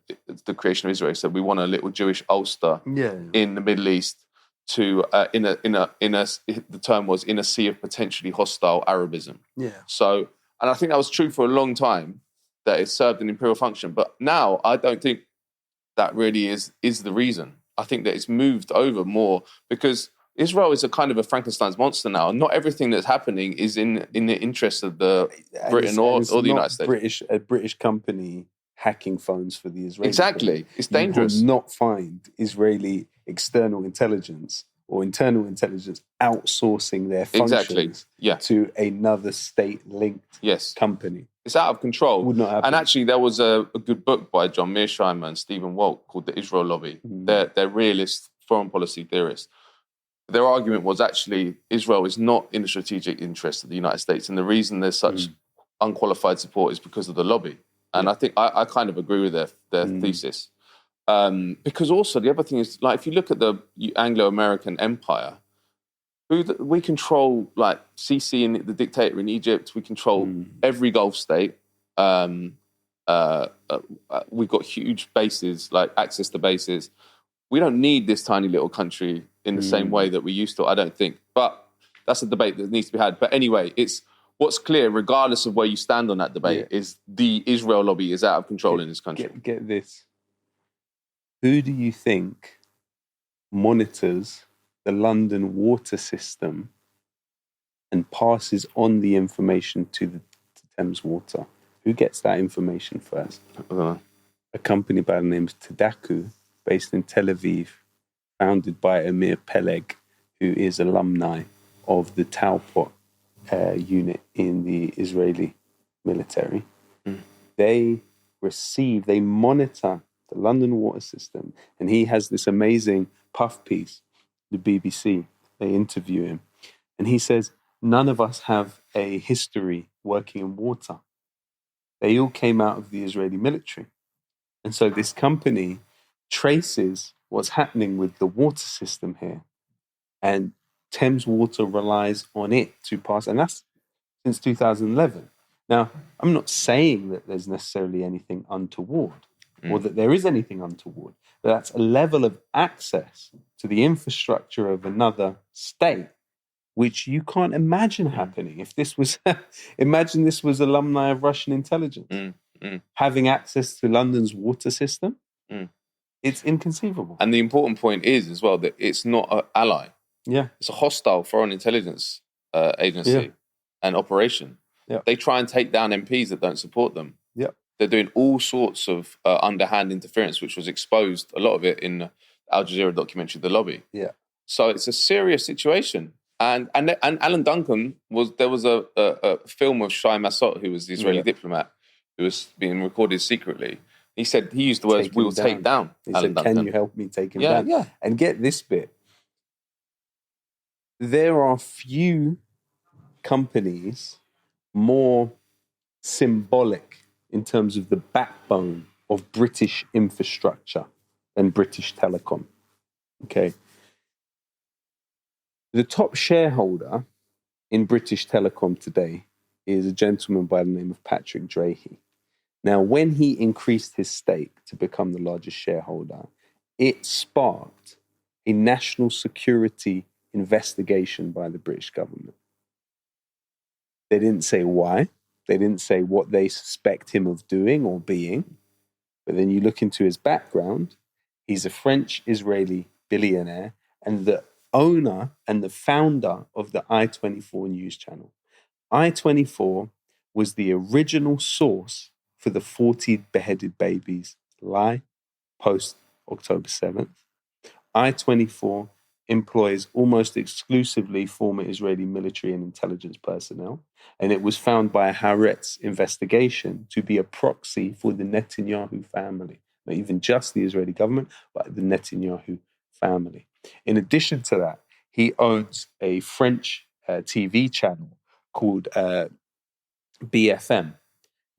the creation of Israel. He said, "We want a little Jewish Ulster in the Middle East to the term was in a sea of potentially hostile Arabism." Yeah. So, and I think that was true for a long time, that it served an imperial function. But now I don't think that really is the reason. I think that it's moved over more because Israel is a kind of a Frankenstein's monster now. Not everything that's happening is in the interest of Britain or the United States. A British company hacking phones for the Israelis. Exactly. It's dangerous. You will not find Israeli external intelligence or internal intelligence outsourcing their functions to another state-linked company. It's out of control. Would not happen. And actually, there was a good book by John Mearsheimer and Stephen Walt called The Israel Lobby. They're realist foreign policy theorists. Their argument was actually Israel is not in the strategic interest of the United States. And the reason there's such unqualified support is because of the lobby. And I think I kind of agree with their thesis. Because also the other thing is, like, if you look at the Anglo-American empire, we control, like, Sisi, and the dictator in Egypt. We control every Gulf state. We've got huge bases, like access to bases. We don't need this tiny little country in the same way that we used to, I don't think. But that's a debate that needs to be had. But anyway, it's what's clear, regardless of where you stand on that debate, is the Israel lobby is out of control in this country. Get this. Who do you think monitors the London water system and passes on the information to Thames Water? Who gets that information first? A company by the name of Tadaku, based in Tel Aviv, founded by Amir Peleg, who is alumni of the Talpot unit in the Israeli military. They monitor the London water system. And he has this amazing puff piece, the BBC, they interview him. And he says, none of us have a history working in water. They all came out of the Israeli military. And so this company traces what's happening with the water system here. And Thames Water relies on it to pass. And that's since 2011. Now, I'm not saying that there's necessarily anything untoward or that there is anything untoward. But that's a level of access to the infrastructure of another state which you can't imagine happening. If this was, imagine this was alumni of Russian intelligence. Having access to London's water system, it's inconceivable. And the important point is as well that it's not an ally. Yeah. It's a hostile foreign intelligence agency and operation. Yeah. They try and take down MPs that don't support them. Yeah. They're doing all sorts of underhand interference, which was exposed, a lot of it in the Al Jazeera documentary, The Lobby. Yeah. So it's a serious situation. And Alan Duncan there was a film of Shai Massot, who was the Israeli diplomat, who was being recorded secretly. He said, he used the words, "We will take down Alan Duncan." Can you help me take him down? Yeah. And get this bit. There are few companies more symbolic in terms of the backbone of British infrastructure than British Telecom. Okay. The top shareholder in British Telecom today is a gentleman by the name of Patrick Drahe. Now, when he increased his stake to become the largest shareholder, it sparked a national security investigation by the British government. They didn't say why. They didn't say what they suspect him of doing or being. But then you look into his background, he's a French-Israeli billionaire and the owner and the founder of the I-24 news channel. I-24 was the original source for the 40 beheaded babies lie post October 7th. I-24 employs almost exclusively former Israeli military and intelligence personnel, and it was found by a Haaretz investigation to be a proxy for the Netanyahu family, not even just the Israeli government, but the Netanyahu family. In addition to that, he owns a French TV channel called BFM.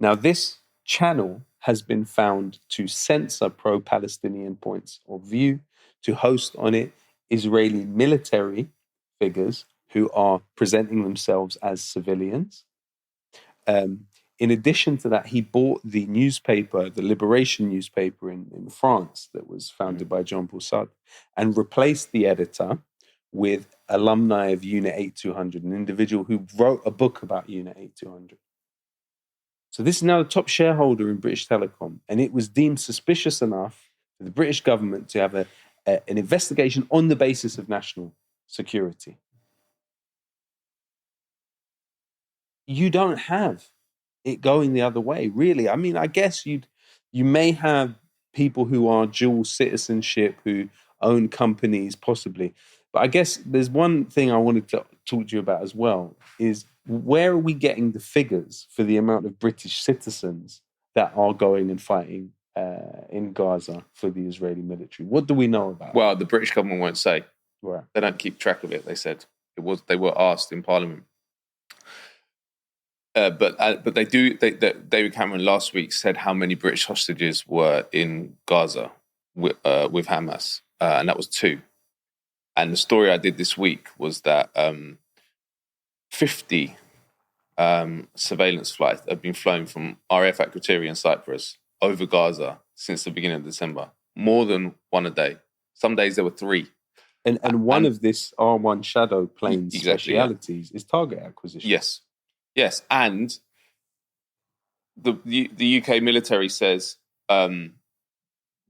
Now, this channel has been found to censor pro-Palestinian points of view, to host on it Israeli military figures who are presenting themselves as civilians. in addition to that, he bought the newspaper, the Liberation newspaper in France that was founded by Jean-Paul Sartre, and replaced the editor with alumni of Unit 8200, an individual who wrote a book about Unit 8200. So this is now the top shareholder in British Telecom, and it was deemed suspicious enough for the British government to have an investigation on the basis of national security. You don't have it going the other way, really. I mean, I guess you may have people who are dual citizenship, who own companies, possibly. But I guess there's one thing I wanted to talk to you about as well, is where are we getting the figures for the amount of British citizens that are going and fighting in Gaza for the Israeli military? What do we know about it? Well, the British government won't say. Right. They don't keep track of it, they said. They were asked in Parliament. But they do. David Cameron last week said how many British hostages were in Gaza with Hamas, and that was 2. And the story I did this week was that 50 surveillance flights have been flown from RAF Akrotiri in Cyprus over Gaza since the beginning of December. More than one a day. Some days there were 3. And one of this R1 Shadow plane's specialities is target acquisition. Yes, and the UK military says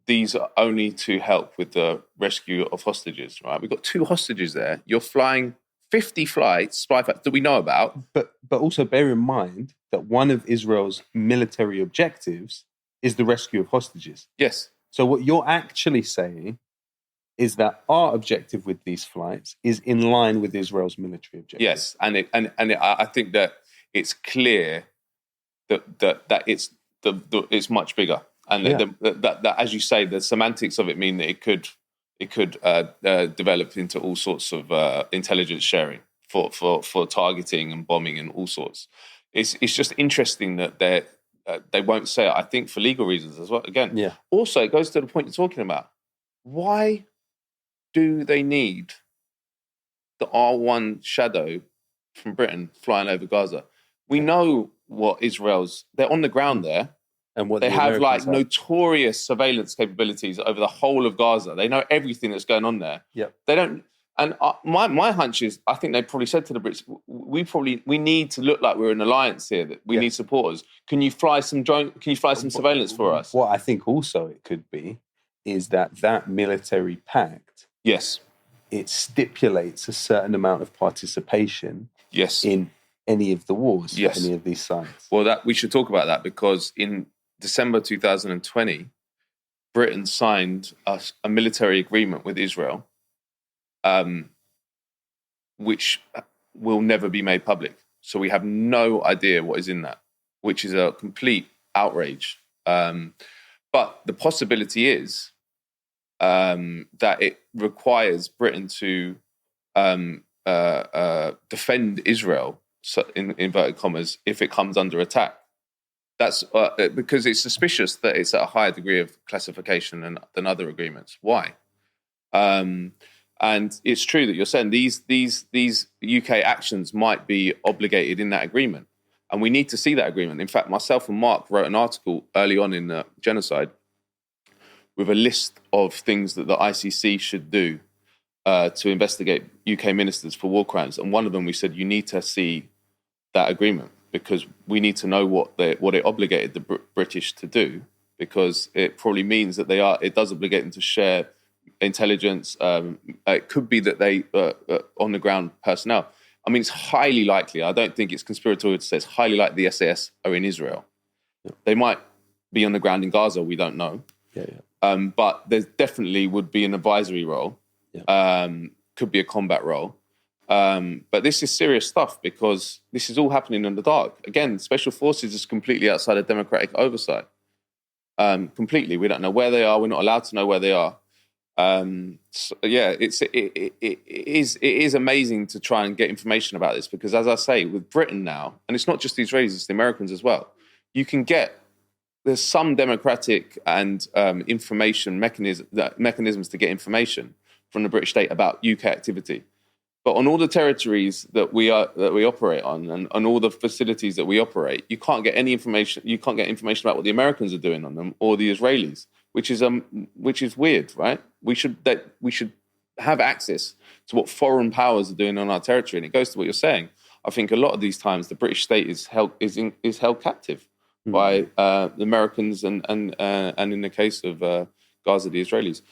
these are only to help with the rescue of hostages, right? We've got 2 hostages there. You're flying 50 flights, spy flights that we know about. But also bear in mind that one of Israel's military objectives is the rescue of hostages. Yes. So what you're actually saying is that our objective with these flights is in line with Israel's military objective. Yes, and I think that it's clear that it's much bigger, and that as you say, the semantics of it mean that it could develop into all sorts of intelligence sharing for targeting and bombing and all sorts. It's just interesting that they won't say it. I think for legal reasons as well. Again, Also it goes to the point you're talking about. Why do they need the R1 Shadow from Britain flying over Gaza? We know what they're on the ground there, and what they have notorious surveillance capabilities over the whole of Gaza. They know everything that's going on there. Yep. They don't. And my hunch is, I think they probably said to the Brits, we need to look like we're an alliance here. That we need supporters. Can you fly some surveillance for us? What I think also it could be is that military pact. Yes. It stipulates a certain amount of participation. Yes. In any of the wars, any of these sites. Well, we should talk about that, because in December 2020, Britain signed a military agreement with Israel, which will never be made public. So we have no idea what is in that, which is a complete outrage. But the possibility is that it requires Britain to defend Israel, in inverted commas, if it comes under attack. That's because it's suspicious that it's at a higher degree of classification than other agreements. Why? And it's true that you're saying these UK actions might be obligated in that agreement, and we need to see that agreement. In fact, myself and Mark wrote an article early on in Genocide with a list of things that the ICC should do to investigate UK ministers for war crimes, and one of them we said you need to see that agreement, because we need to know what it obligated the British to do, because it probably means that it does obligate them to share intelligence. It could be that they on the ground personnel. I mean, it's highly likely. I don't think it's conspiratorial to say it's highly likely the SAS are in Israel. Yeah. They might be on the ground in Gaza. We don't know. But there definitely would be an advisory role. Could be a combat role. But this is serious stuff, because this is all happening in the dark. Again, special forces is completely outside of democratic oversight. Completely. We don't know where they are. We're not allowed to know where they are. It is amazing to try and get information about this, because, as I say, with Britain now, and it's not just the Israelis, it's the Americans as well, there's some democratic and information mechanisms to get information from the British state about UK activity. But on all the territories that we operate on, and all the facilities that we operate, you can't get any information. You can't get information about what the Americans are doing on them or the Israelis, which is weird, right? We should have access to what foreign powers are doing on our territory, and it goes to what you're saying. I think a lot of these times the British state is held captive by the Americans and in the case of Gaza, the Israelis.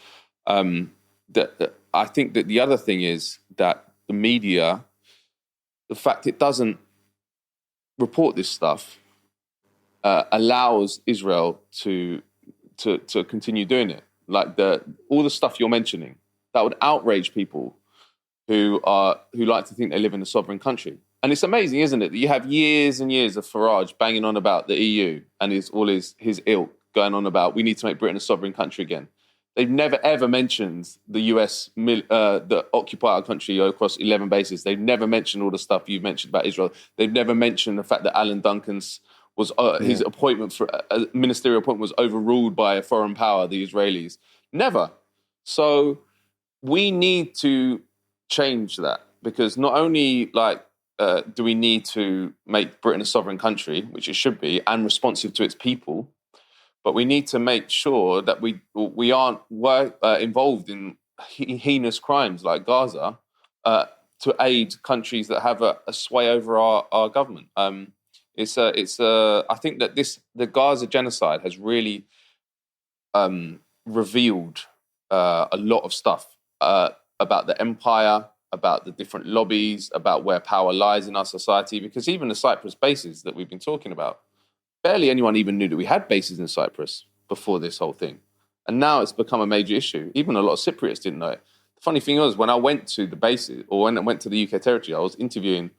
I think that the other thing is that the media, the fact it doesn't report this stuff, allows Israel to continue doing it. Like all the stuff you're mentioning, that would outrage people who like to think they live in a sovereign country. And it's amazing, isn't it, that you have years and years of Farage banging on about the EU and his ilk going on about we need to make Britain a sovereign country again. They've never, ever mentioned the US that occupy our country across 11 bases. They've never mentioned all the stuff you've mentioned about Israel. They've never mentioned the fact that Alan Duncan's his appointment for a ministerial appointment was overruled by a foreign power, the Israelis. Never. So we need to change that, because not only do we need to make Britain a sovereign country, which it should be, and responsive to its people, but we need to make sure that we aren't involved in heinous crimes like Gaza to aid countries that have a sway over our government. I think that the Gaza genocide has really revealed a lot of stuff about the empire, about the different lobbies, about where power lies in our society. Because even the Cyprus bases that we've been talking about, barely anyone even knew that we had bases in Cyprus before this whole thing. And now it's become a major issue. Even a lot of Cypriots didn't know it. The funny thing was, when I went to the bases, or when I went to the UK territory, I was interviewing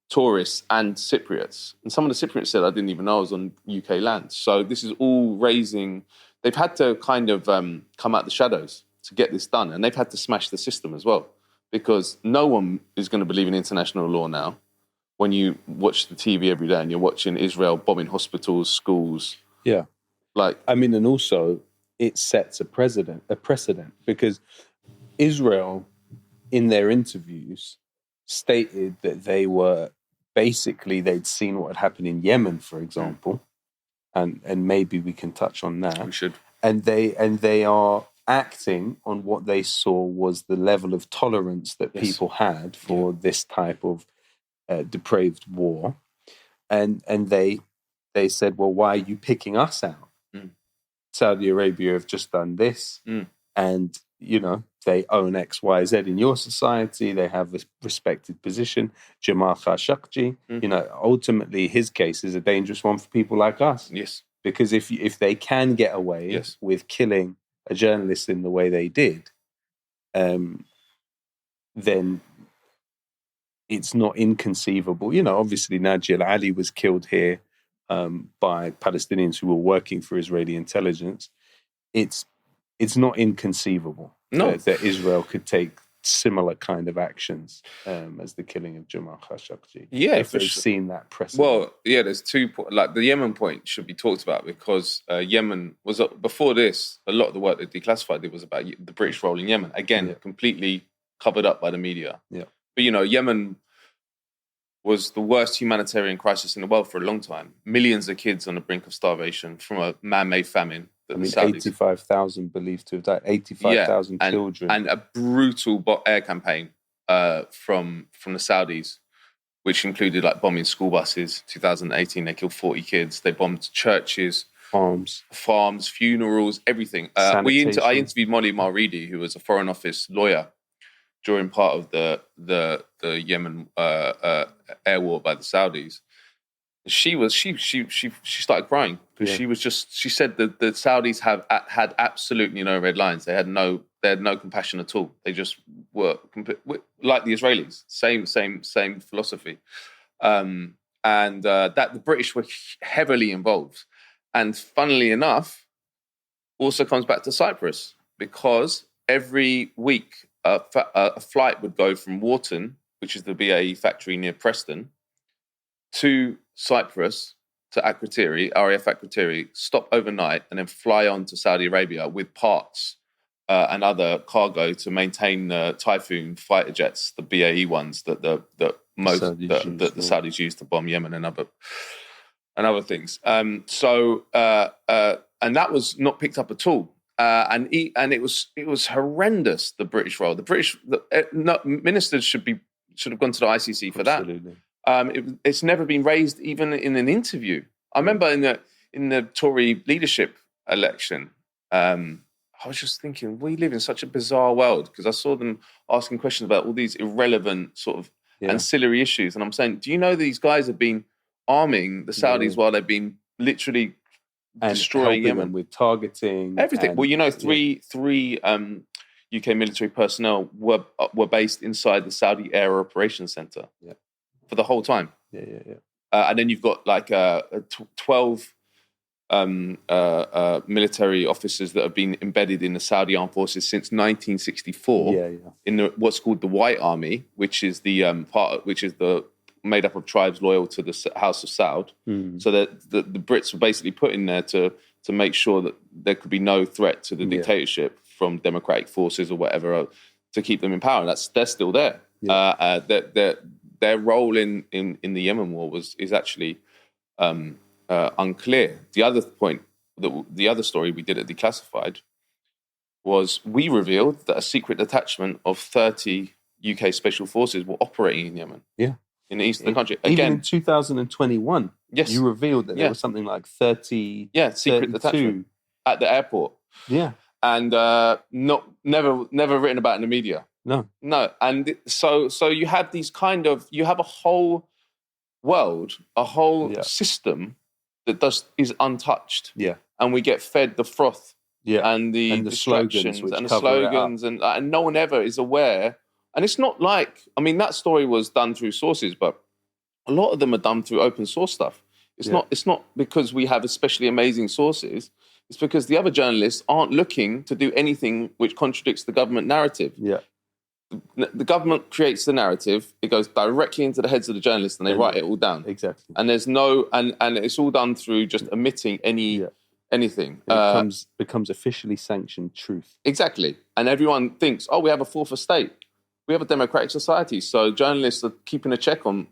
tourists and Cypriots. And some of the Cypriots said I didn't even know I was on UK land. So this is all raising... They've had to kind of come out the shadows to get this done. And they've had to smash the system as well. Because no one is going to believe in international law now. When you watch the TV every day and you're watching Israel bombing hospitals, schools. Yeah. And also it sets a precedent, because Israel, in their interviews, stated that they'd seen what had happened in Yemen, for example, and maybe we can touch on that. We should. And they are acting on what they saw was the level of tolerance that people had for this type of depraved war, and they said, well, why are you picking us out? Saudi Arabia have just done this, and they own X, Y, Z in your society. They have a respected position. Jamal Khashoggi, ultimately his case is a dangerous one for people like us. Yes, because if they can get away with killing a journalist in the way they did, then it's not inconceivable. Obviously Najib Ali was killed here by Palestinians who were working for Israeli intelligence. It's not inconceivable that Israel could take similar kind of actions as the killing of Jamal Khashoggi. Yeah, if they've seen that precedent. Well, there's 2 points. Like the Yemen point should be talked about, because Yemen was before this. A lot of the work that Declassified did was about the British role in Yemen. Again, completely covered up by the media. Yeah, but Yemen was the worst humanitarian crisis in the world for a long time. Millions of kids on the brink of starvation from a man-made famine. 85,000 believed to have died. 85,000 children, and a brutal air campaign from the Saudis, which included bombing school buses. 2018, they killed 40 kids. They bombed churches, farms, funerals, everything. I interviewed Molly Maridi, who was a Foreign Office lawyer during part of the Yemen air war by the Saudis. She started crying because she said that the Saudis had absolutely no red lines. They had no compassion at all. They just were like the Israelis, same philosophy, and that the British were heavily involved. And funnily enough, also comes back to Cyprus, because every week a flight would go from Wharton, which is the BAE factory near Preston, to Cyprus, to Akrotiri, RAF Akrotiri, stop overnight, and then fly on to Saudi Arabia with parts and other cargo to maintain Typhoon fighter jets, the BAE ones that the Saudis used to bomb Yemen and other things. And that was not picked up at all. And it was horrendous. The British role. Ministers should have gone to the ICC for Absolutely. that. It's never been raised even in an interview. I remember in the Tory leadership election. I was just thinking, we live in such a bizarre world, because I saw them asking questions about all these irrelevant sort of ancillary issues. And I'm saying, do you know these guys have been arming the Saudis while they've been literally destroying Yemen with targeting everything? Three UK military personnel were based inside the Saudi Air Operations Center for the whole time. And then you've got like 12 military officers that have been embedded in the Saudi armed forces since 1964 in what's called the White Army, which is the made up of tribes loyal to the House of Saud. So that the Brits were basically put in there to make sure that there could be no threat to the dictatorship from democratic forces or whatever to keep them in power. And they're still there. Their role in the Yemen war is actually unclear. The other point, the other story we did at Declassified was we revealed that a secret detachment of 30 UK special forces were operating in Yemen. In the east of the country. Again, even in 2021, you revealed that there was something like 30... secret detachment at the airport. And never written about in the media. No. And so you have these you have a whole world, a whole system that is untouched. And we get fed the froth and the distractions and the slogans and no one ever is aware. And it's not like, I mean, that story was done through sources, but a lot of them are done through open source stuff. It's not because we have especially amazing sources. It's because the other journalists aren't looking to do anything which contradicts the government narrative. The government creates the narrative. It goes directly into the heads of the journalists and they write it all down. Exactly. And there's and it's all done through just omitting anything. It becomes officially sanctioned truth. Exactly. And everyone thinks, we have a fourth estate. We have a democratic society, so journalists are keeping a check on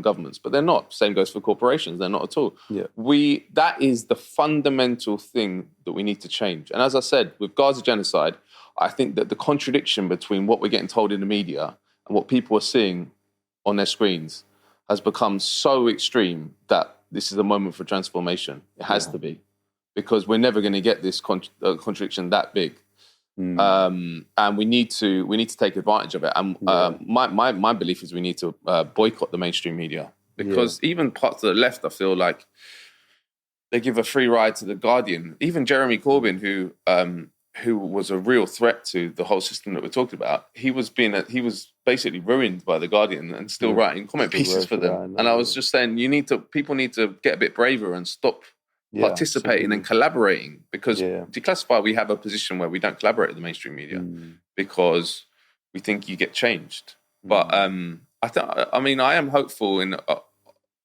governments, but they're not. Same goes for corporations; they're not at all. That is the fundamental thing that we need to change. And as I said, with Gaza genocide, I think that the contradiction between what we're getting told in the media and what people are seeing on their screens has become so extreme that this is a moment for transformation. It has to be, because we're never going to get this contradiction that big. And we need to take advantage of it. And my belief is we need to boycott the mainstream media, because even parts of the left, I feel like they give a free ride to the Guardian. Even Jeremy Corbyn, who was a real threat to the whole system that we're talking about, he was basically ruined by the Guardian and still writing comment pieces for them. And I was just saying, people need to get a bit braver and stop participating and collaborating, because Declassified, we have a position where we don't collaborate with the mainstream media because we think you get changed. But I am hopeful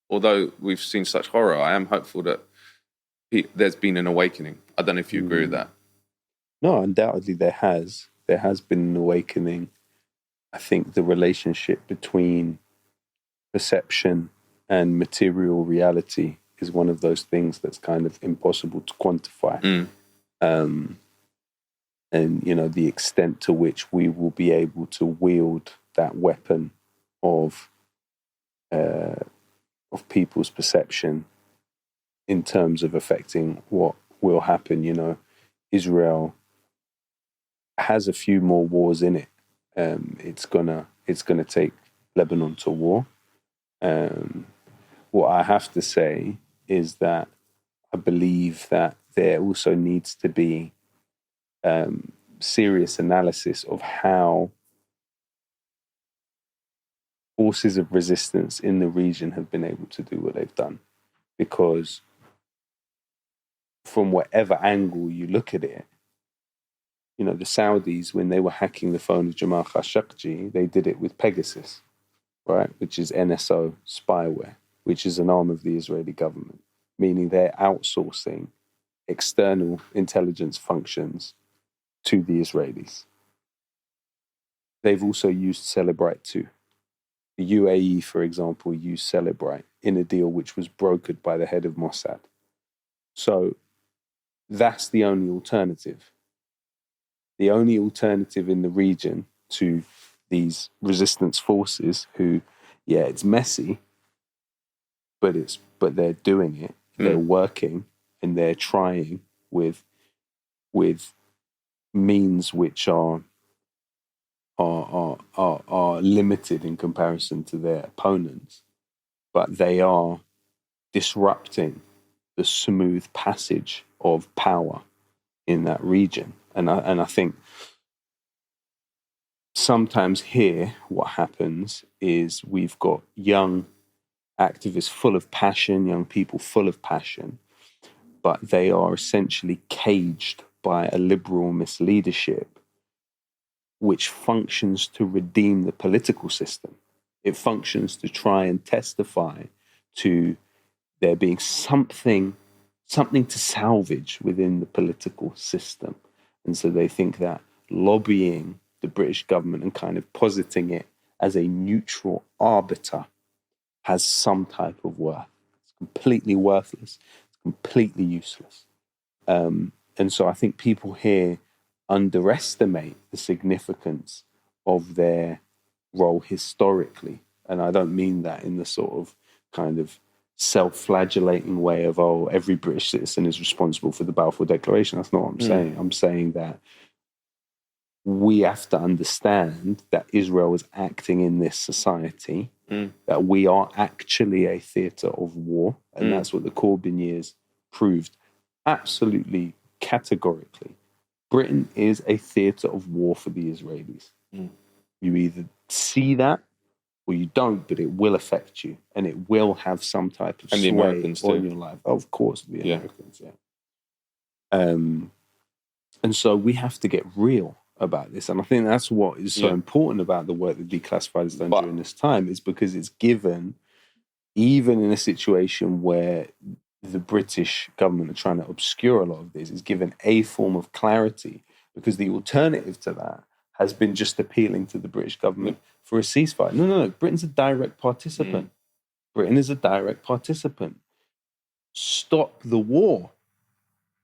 although we've seen such horror, I am hopeful that there's been an awakening. I don't know if you agree with that. No, undoubtedly there has been an awakening. I think the relationship between perception and material reality is one of those things that's kind of impossible to quantify. And, the extent to which we will be able to wield that weapon of people's perception in terms of affecting what will happen. Israel has a few more wars in it. It's gonna take Lebanon to war. What I have to say is that I believe that there also needs to be serious analysis of how forces of resistance in the region have been able to do what they've done. Because from whatever angle you look at it, the Saudis, when they were hacking the phone of Jamal Khashoggi, they did it with Pegasus, right, which is NSO spyware, which is an arm of the Israeli government, meaning they're outsourcing external intelligence functions to the Israelis. They've also used Celebrite too. The UAE, for example, used Celebrite in a deal which was brokered by the head of Mossad. So that's the only alternative. The only alternative in the region to these resistance forces who, yeah, it's messy, but they're doing it. They're working and they're trying with means which are limited in comparison to their opponents, but they are disrupting the smooth passage of power in that region. And I think sometimes here what happens is we've got young activists full of passion, young people full of passion, but they are essentially caged by a liberal misleadership which functions to redeem the political system. It functions to try and testify to there being something to salvage within the political system. And so they think that lobbying the British government and kind of positing it as a neutral arbiter has some type of worth. It's completely worthless. It's completely useless. And so I think people here underestimate the significance of their role historically. And I don't mean that in the sort of kind of self-flagellating way of, oh, every British citizen is responsible for the Balfour Declaration. That's not what I'm saying. I'm saying that we have to understand that Israel is acting in this society, that we are actually a theatre of war. And that's what the Corbyn years proved absolutely categorically. Britain is a theatre of war for the Israelis. You either see that or you don't, but it will affect you and it will have some type of sway on your life. Of course, the Americans, and so we have to get real about this. And I think that's what is so important about the work that Declassified has done during this time, is because it's given, even in a situation where the British government are trying to obscure a lot of this, it's given a form of clarity, because the alternative to that has been just appealing to the British government for a ceasefire. No. Britain's a direct participant. Britain is a direct participant. Stop the war.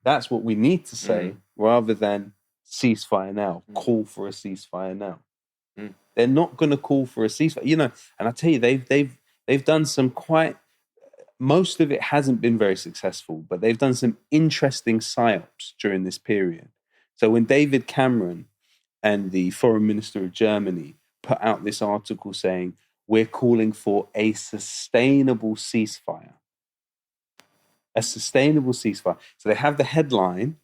That's what we need to say, rather than ceasefire now, call for a ceasefire now. They're not going to call for a ceasefire. You know, and I tell you, they've done some quite, most of it hasn't been very successful, but they've done some interesting psyops during this period. So when David Cameron and the foreign minister of Germany put out this article saying, we're calling for a sustainable ceasefire. A sustainable ceasefire. So they have the headline,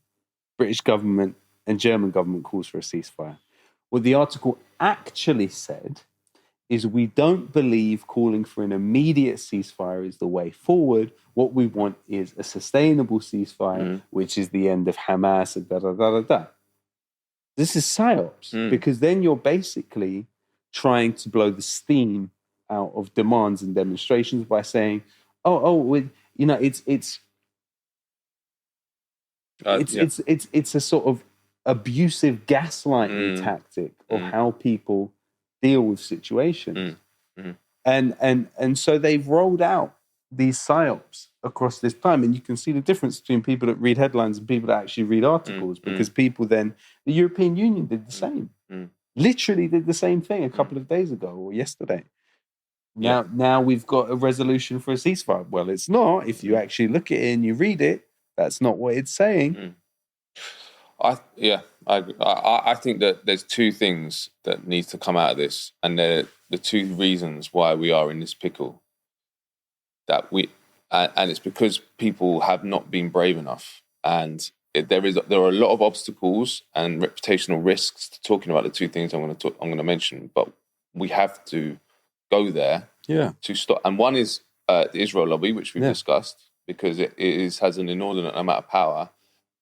British government and German government calls for a ceasefire. What the article actually said is, we don't believe calling for an immediate ceasefire is the way forward. What we want is a sustainable ceasefire, which is the end of Hamas, and . This is psyops, because then you're basically trying to blow the steam out of demands and demonstrations by saying, it's a sort of abusive gaslighting tactic of how people deal with situations. And so they've rolled out these psyops across this time. And you can see the difference between people that read headlines and people that actually read articles, because people then, the European Union did the same. Literally did the same thing a couple of days ago or yesterday. Now we've got a resolution for a ceasefire. Well, it's not. If you actually look at it and you read it, that's not what it's saying. I agree. I think that there's two things that need to come out of this, and they're the two reasons why we are in this pickle. And it's because people have not been brave enough, and there are a lot of obstacles and reputational risks to talking about the two things I'm going to mention, but we have to go there to stop. And one is the Israel lobby, which we've discussed, because it has an inordinate amount of power.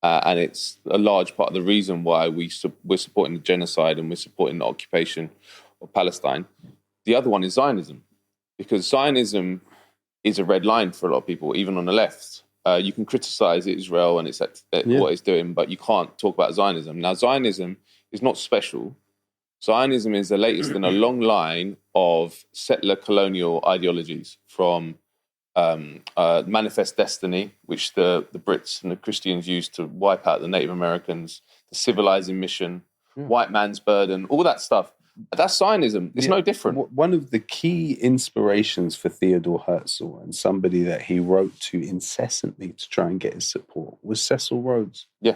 And it's a large part of the reason why we're supporting the genocide and we're supporting the occupation of Palestine. The other one is Zionism, because Zionism is a red line for a lot of people, even on the left. you can criticize Israel and what it's doing, but you can't talk about Zionism. Now, Zionism is not special. Zionism is the latest in a long line of settler colonial ideologies from Manifest Destiny, which the Brits and the Christians used to wipe out the Native Americans, the civilizing mission, white man's burden, all that stuff. That's Zionism. It's no different. One of the key inspirations for Theodore Herzl, and somebody that he wrote to incessantly to try and get his support, was Cecil Rhodes. Yeah.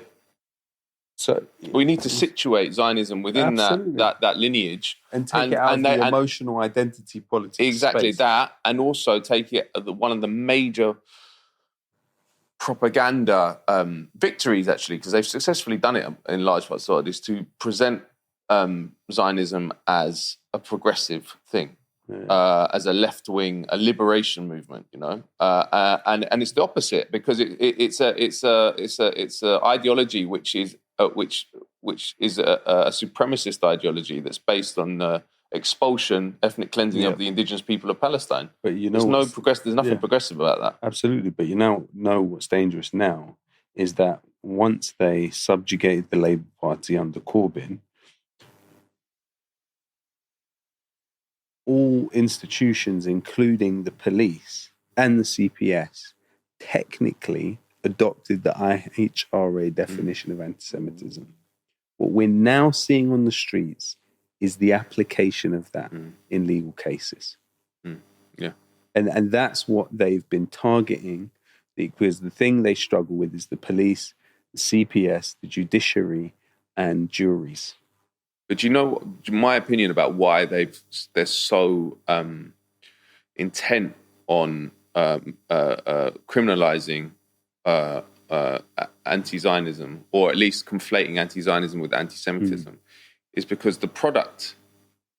So we need to situate Zionism within that lineage and take it out of the emotional identity politics. Exactly space. that, and also take it one of the major propaganda victories, actually, because they've successfully done it in large parts of it, is to present Zionism as a progressive thing, as a left-wing, a liberation movement, and it's the opposite, because it's a ideology which is a supremacist ideology that's based on the expulsion, ethnic cleansing of the indigenous people of Palestine. But there's nothing progressive about that. Absolutely, but you know what's dangerous now is that once they subjugated the Labour Party under Corbyn, all institutions, including the police and the CPS, technically adopted the IHRA definition of anti-Semitism. What we're now seeing on the streets is the application of that in legal cases. Yeah. And that's what they've been targeting, because the thing they struggle with is the police, the CPS, the judiciary, and juries. But my opinion about why they're so intent on criminalizing anti-Zionism, or at least conflating anti-Zionism with anti-Semitism, is because the product,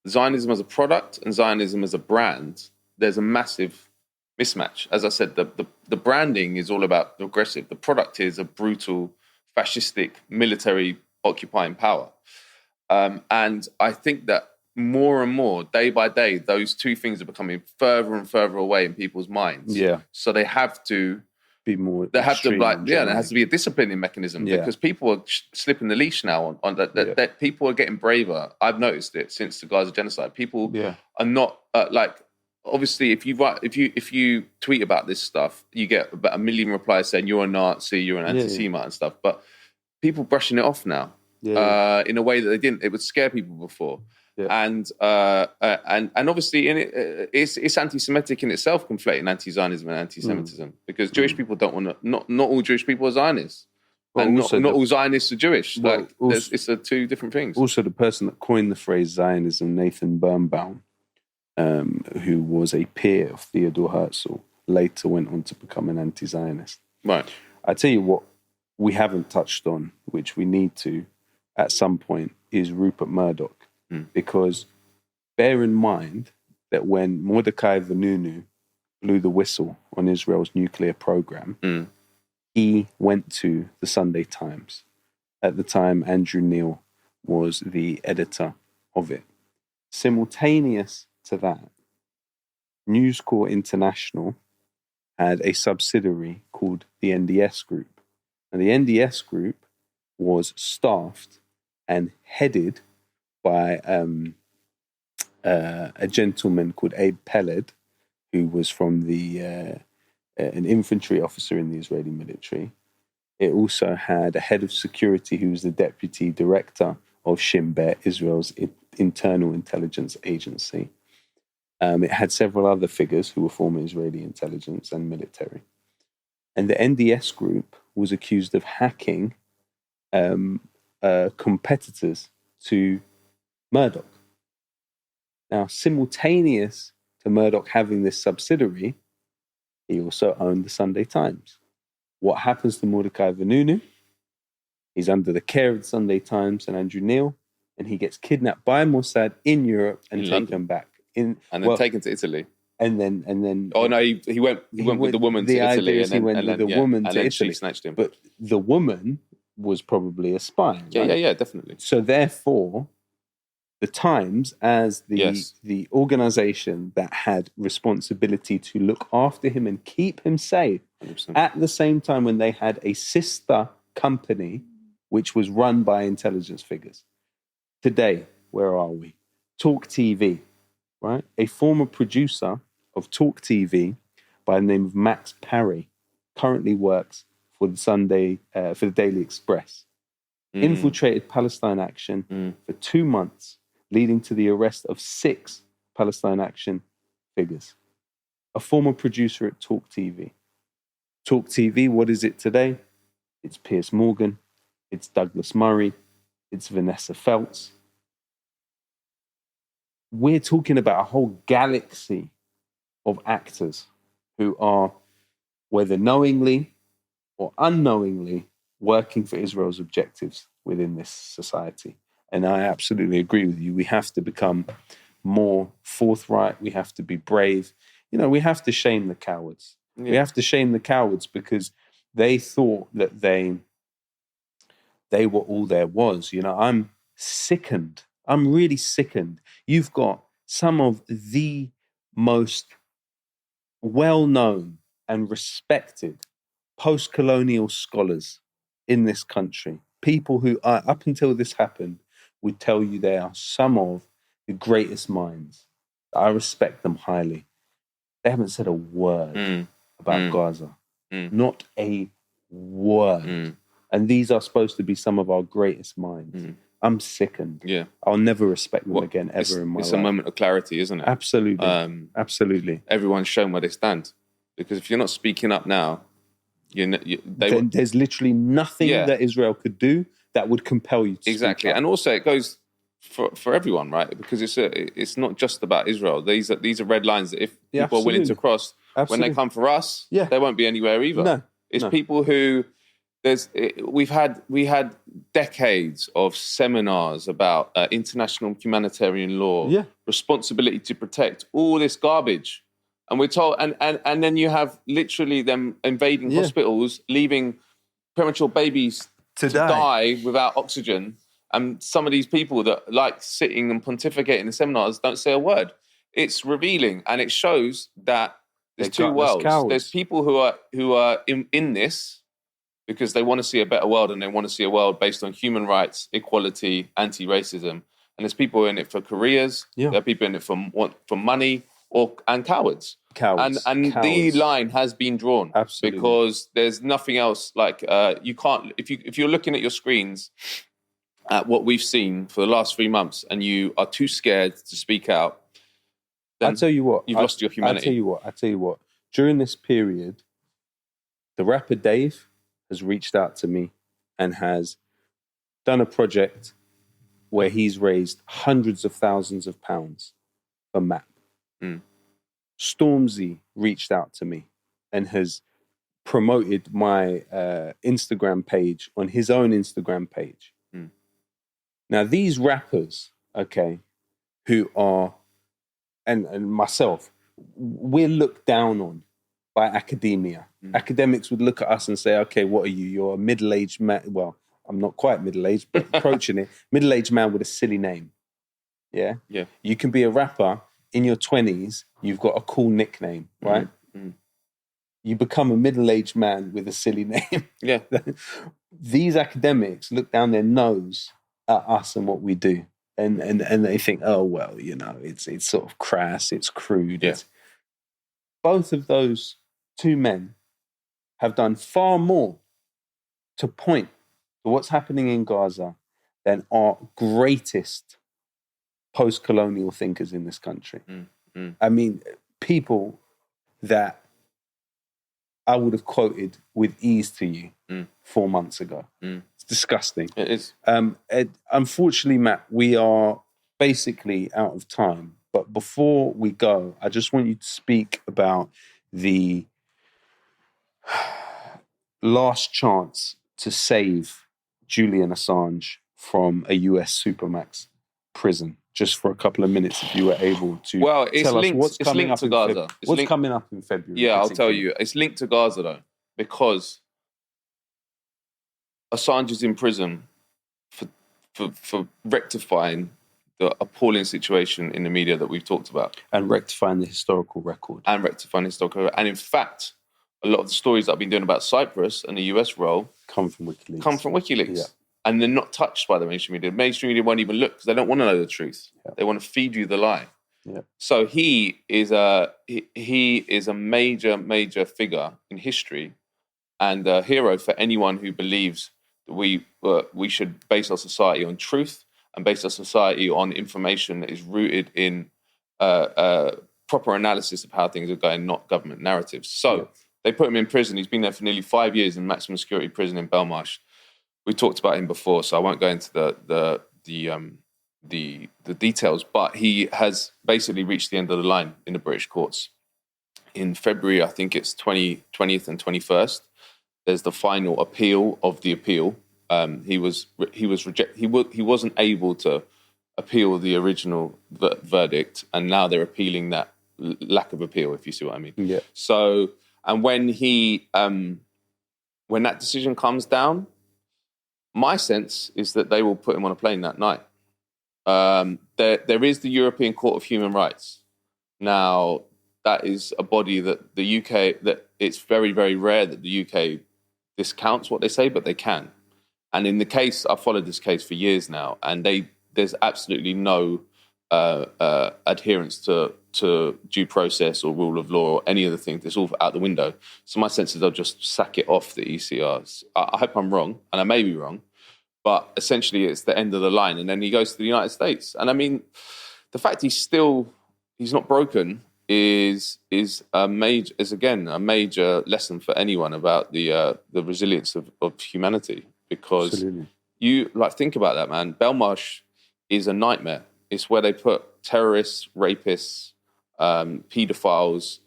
Zionism as a product and Zionism as a brand, there's a massive mismatch. As I said, the branding is all about progressive. The product is a brutal, fascistic, military occupying power. And I think that more and more, day by day, those two things are becoming further and further away in people's minds. Yeah. So they have to be more. They have to there has to be a disciplining mechanism, because people are slipping the leash now on that. That people are getting braver. I've noticed it since the Gaza genocide. People are not obviously, if you tweet about this stuff, you get about 1 million replies saying you're a Nazi, you're an anti-Semite and stuff. But people brushing it off now in a way that they didn't. It would scare people before. Yeah. And obviously it's anti-Semitic in itself, conflating anti-Zionism and anti-Semitism, because Jewish people don't want to. Not all Jewish people are Zionists, and not all Zionists are Jewish. It's two different things. Also, the person that coined the phrase Zionism, Nathan Birnbaum, who was a peer of Theodore Herzl, later went on to become an anti-Zionist. Right. I tell you what, we haven't touched on, which we need to at some point, is Rupert Murdoch. Because bear in mind that when Mordecai Vanunu blew the whistle on Israel's nuclear program, he went to the Sunday Times. At the time, Andrew Neil was the editor of it. Simultaneous to that, News Corps International had a subsidiary called the NDS Group. And the NDS Group was staffed and headed by a gentleman called Abe Peled, who was from an infantry officer in the Israeli military. It also had a head of security who was the deputy director of Shin Bet, Israel's internal intelligence agency. It had several other figures who were former Israeli intelligence and military. And the NDS group was accused of hacking competitors to Murdoch. Now, simultaneous to Murdoch having this subsidiary, he also owned the Sunday Times. What happens to Mordecai Vanunu? He's under the care of the Sunday Times and Andrew Neil, and he gets kidnapped by Mossad in Europe and taken back taken to Italy. And then. Oh no, he went with the woman to Italy, and then she snatched him. But the woman was probably a spy. Right? Yeah, definitely. So therefore, the Times, as the organization that had responsibility to look after him and keep him safe 100%. At the same time when they had a sister company which was run by intelligence figures. Today, where are we? Talk TV, right? A former producer of Talk TV by the name of Max Parry currently works for the Daily Express. Infiltrated Palestine Action for 2 months, leading to the arrest of 6 Palestine Action figures. A former producer at Talk TV. Talk TV, what is it today? It's Piers Morgan, it's Douglas Murray, it's Vanessa Feltz. We're talking about a whole galaxy of actors who are, whether knowingly or unknowingly, working for Israel's objectives within this society. And I absolutely agree with you. We have to become more forthright. We have to be brave. You know, we have to shame the cowards. Yeah. We have to shame the cowards because they thought that they were all there was. You know, I'm sickened. I'm really sickened. You've got some of the most well-known and respected post-colonial scholars in this country, people who are, up until this happened, would tell you they are some of the greatest minds. I respect them highly. They haven't said a word about Gaza. Not a word. And these are supposed to be some of our greatest minds. I'm sickened. Yeah. I'll never respect them again ever in my life. It's a moment of clarity, isn't it? Absolutely. Absolutely. Everyone's shown where they stand. Because if you're not speaking up now, there's literally nothing that Israel could do that would compel you to exactly. speak up. And also it goes for everyone, right? Because it's not just about Israel. These are red lines that if people are willing to cross, when they come for us, they won't be anywhere either. It's people who we had decades of seminars about international humanitarian law, responsibility to protect, all this garbage. And we're told, and then you have literally them invading hospitals, leaving premature babies to die without oxygen. And some of these people that like sitting and pontificating in seminars don't say a word. It's revealing, and it shows that there's two worlds. Cowards. There's people who are in this because they want to see a better world, and they want to see a world based on human rights, equality, anti-racism. And there's people in it for careers. There are people in it for money. And cowards. And cowards. The line has been drawn. Absolutely. Because there's nothing else like you can't if you're looking at your screens at what we've seen for the last 3 months and you are too scared to speak out, then I'll tell you what, you've lost your humanity. I tell you what. During this period, the rapper Dave has reached out to me and has done a project where he's raised hundreds of thousands of pounds for MAP. Stormzy reached out to me and has promoted my Instagram page on his own Instagram page. Now, these rappers, who are, and myself, we're looked down on by academia. Academics would look at us and say, okay, what are you? You're a middle-aged man. Well, I'm not quite middle-aged, but approaching it. Middle-aged man with a silly name. Yeah? You can be a rapper in your 20s, you've got a cool nickname, right? You become a middle-aged man with a silly name. These academics look down their nose at us and what we do. And they think, oh, well, you know, it's sort of crass, it's crude. Both of those two men have done far more to point to what's happening in Gaza than our greatest post-colonial thinkers in this country. I mean, people that I would have quoted with ease to you 4 months ago. It's disgusting. It is. Unfortunately, Matt, we are basically out of time. But before we go, I just want you to speak about the last chance to save Julian Assange from a US Supermax prison. Just for a couple of minutes, if you were able to tell us what's coming up to Gaza. What's coming up in February? Yeah, I'll tell you. It's linked to Gaza, though, because Assange is in prison for rectifying the appalling situation in the media that we've talked about. And rectifying the historical record. And in fact, a lot of the stories that I've been doing about Cyprus and the US role Come from WikiLeaks. Yeah. Yeah. And they're not touched by the mainstream media. The mainstream media won't even look because they don't want to know the truth. Yeah. They want to feed you the lie. Yeah. So he is a major figure in history and a hero for anyone who believes that we should base our society on truth and base our society on information that is rooted in proper analysis of how things are going, not government narratives. So they put him in prison. He's been there for nearly 5 years in maximum security prison in Belmarsh. We talked about him before, so I won't go into the details. But he has basically reached the end of the line in the British courts. In February, I think it's 20th and 21st. There's the final appeal of the appeal. He wasn't able to appeal the original verdict, and now they're appealing that lack of appeal, if you see what I mean. Yeah. So, and when that decision comes down, my sense is that they will put him on a plane that night. There is the European Court of Human Rights. Now, that is a body that the UK, that it's very, very rare that the UK discounts what they say, but they can. And in the case, I've followed this case for years now, and there's absolutely no adherence to due process or rule of law or any of the things. It's all out the window. So my sense is they'll just sack it off the ECRs. I hope I'm wrong, and I may be wrong, but essentially it's the end of the line. And then he goes to the United States. And I mean, the fact he's not broken is a major lesson for anyone about the resilience of humanity. Because Absolutely. you think about that, man. Belmarsh is a nightmare. It's where they put terrorists, rapists, paedophiles.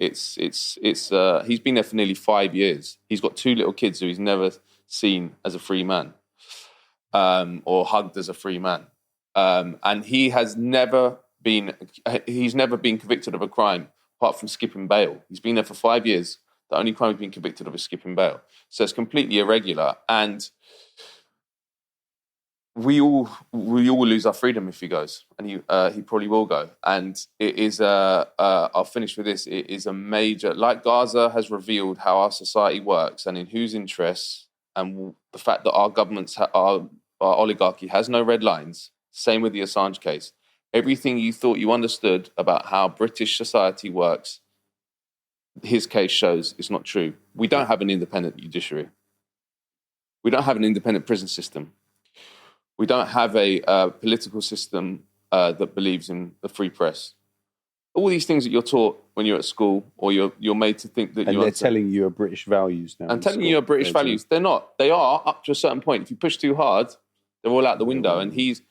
He's been there for nearly 5 years. He's got 2 little kids who he's never seen as a free man, or hugged as a free man. And he's never been convicted of a crime apart from skipping bail. He's been there for 5 years. The only crime he's been convicted of is skipping bail. So it's completely irregular. And we all lose our freedom if he goes, and he probably will go. And it is I'll finish with this. It is a major, like Gaza has revealed how our society works and in whose interests, and the fact that our governments, our oligarchy has no red lines. Same with the Assange case. Everything you thought you understood about how British society works, his case shows it's not true. We don't have an independent judiciary. We don't have an independent prison system. We don't have a political system that believes in the free press. All these things that you're taught when you're at school, or you're made to think that and they're telling you are British values now. And telling you are British values. They're not. They are up to a certain point. If you push too hard, they're all out the window. And it's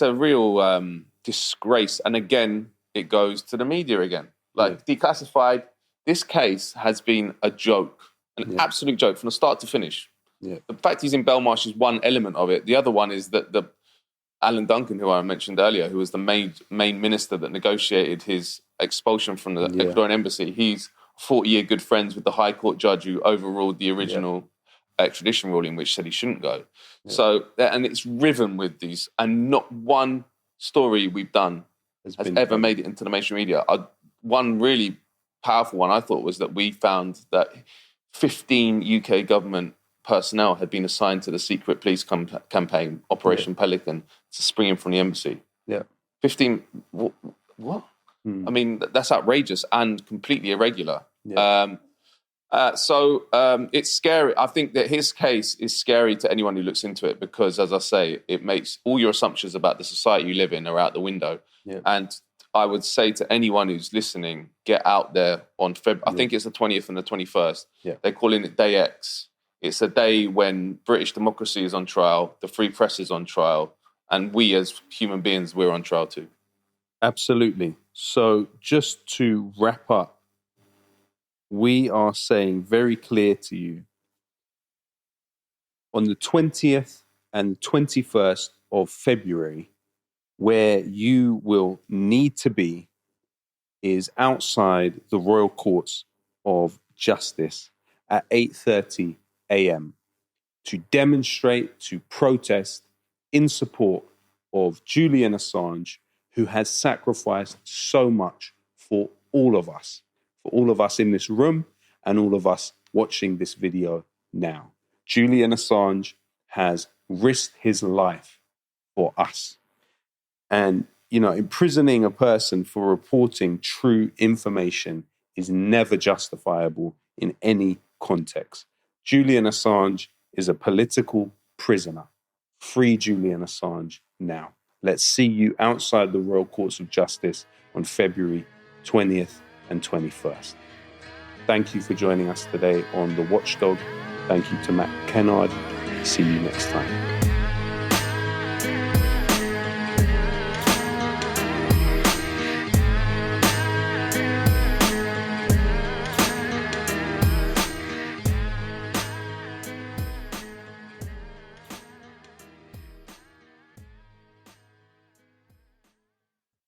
a real disgrace. And again, it goes to the media again. Declassified, this case has been a joke, an absolute joke from the start to finish. Yeah. The fact he's in Belmarsh is one element of it. The other one is that the Alan Duncan, who I mentioned earlier, who was the main minister that negotiated his expulsion from the Ecuadorian embassy, he's 40-year good friends with the High Court judge who overruled the original extradition ruling, which said he shouldn't go. Yeah. So, and it's riven with these, and not one story we've done has ever made it into the mainstream media. One really powerful one I thought was that we found that 15 UK government personnel had been assigned to the secret police campaign, Operation Pelican, to spring him from the embassy. Yeah. 15, what? I mean, that's outrageous and completely irregular. Yeah. So it's scary. I think that his case is scary to anyone who looks into it because, as I say, it makes all your assumptions about the society you live in are out the window. Yeah. And I would say to anyone who's listening, get out there on February. I think it's the 20th and the 21st. Yeah. They're calling it Day X. It's a day when British democracy is on trial, the free press is on trial, and we as human beings, we're on trial too. Absolutely. So just to wrap up, we are saying very clear to you, on the 20th and 21st of February, where you will need to be is outside the Royal Courts of Justice at 8:30 a.m. to demonstrate, to protest in support of Julian Assange, who has sacrificed so much for all of us in this room and all of us watching this video now. Julian Assange has risked his life for us. And, imprisoning a person for reporting true information is never justifiable in any context. Julian Assange is a political prisoner. Free Julian Assange now. Let's see you outside the Royal Courts of Justice on February 20th and 21st. Thank you for joining us today on The Watchdog. Thank you to Matt Kennard. See you next time.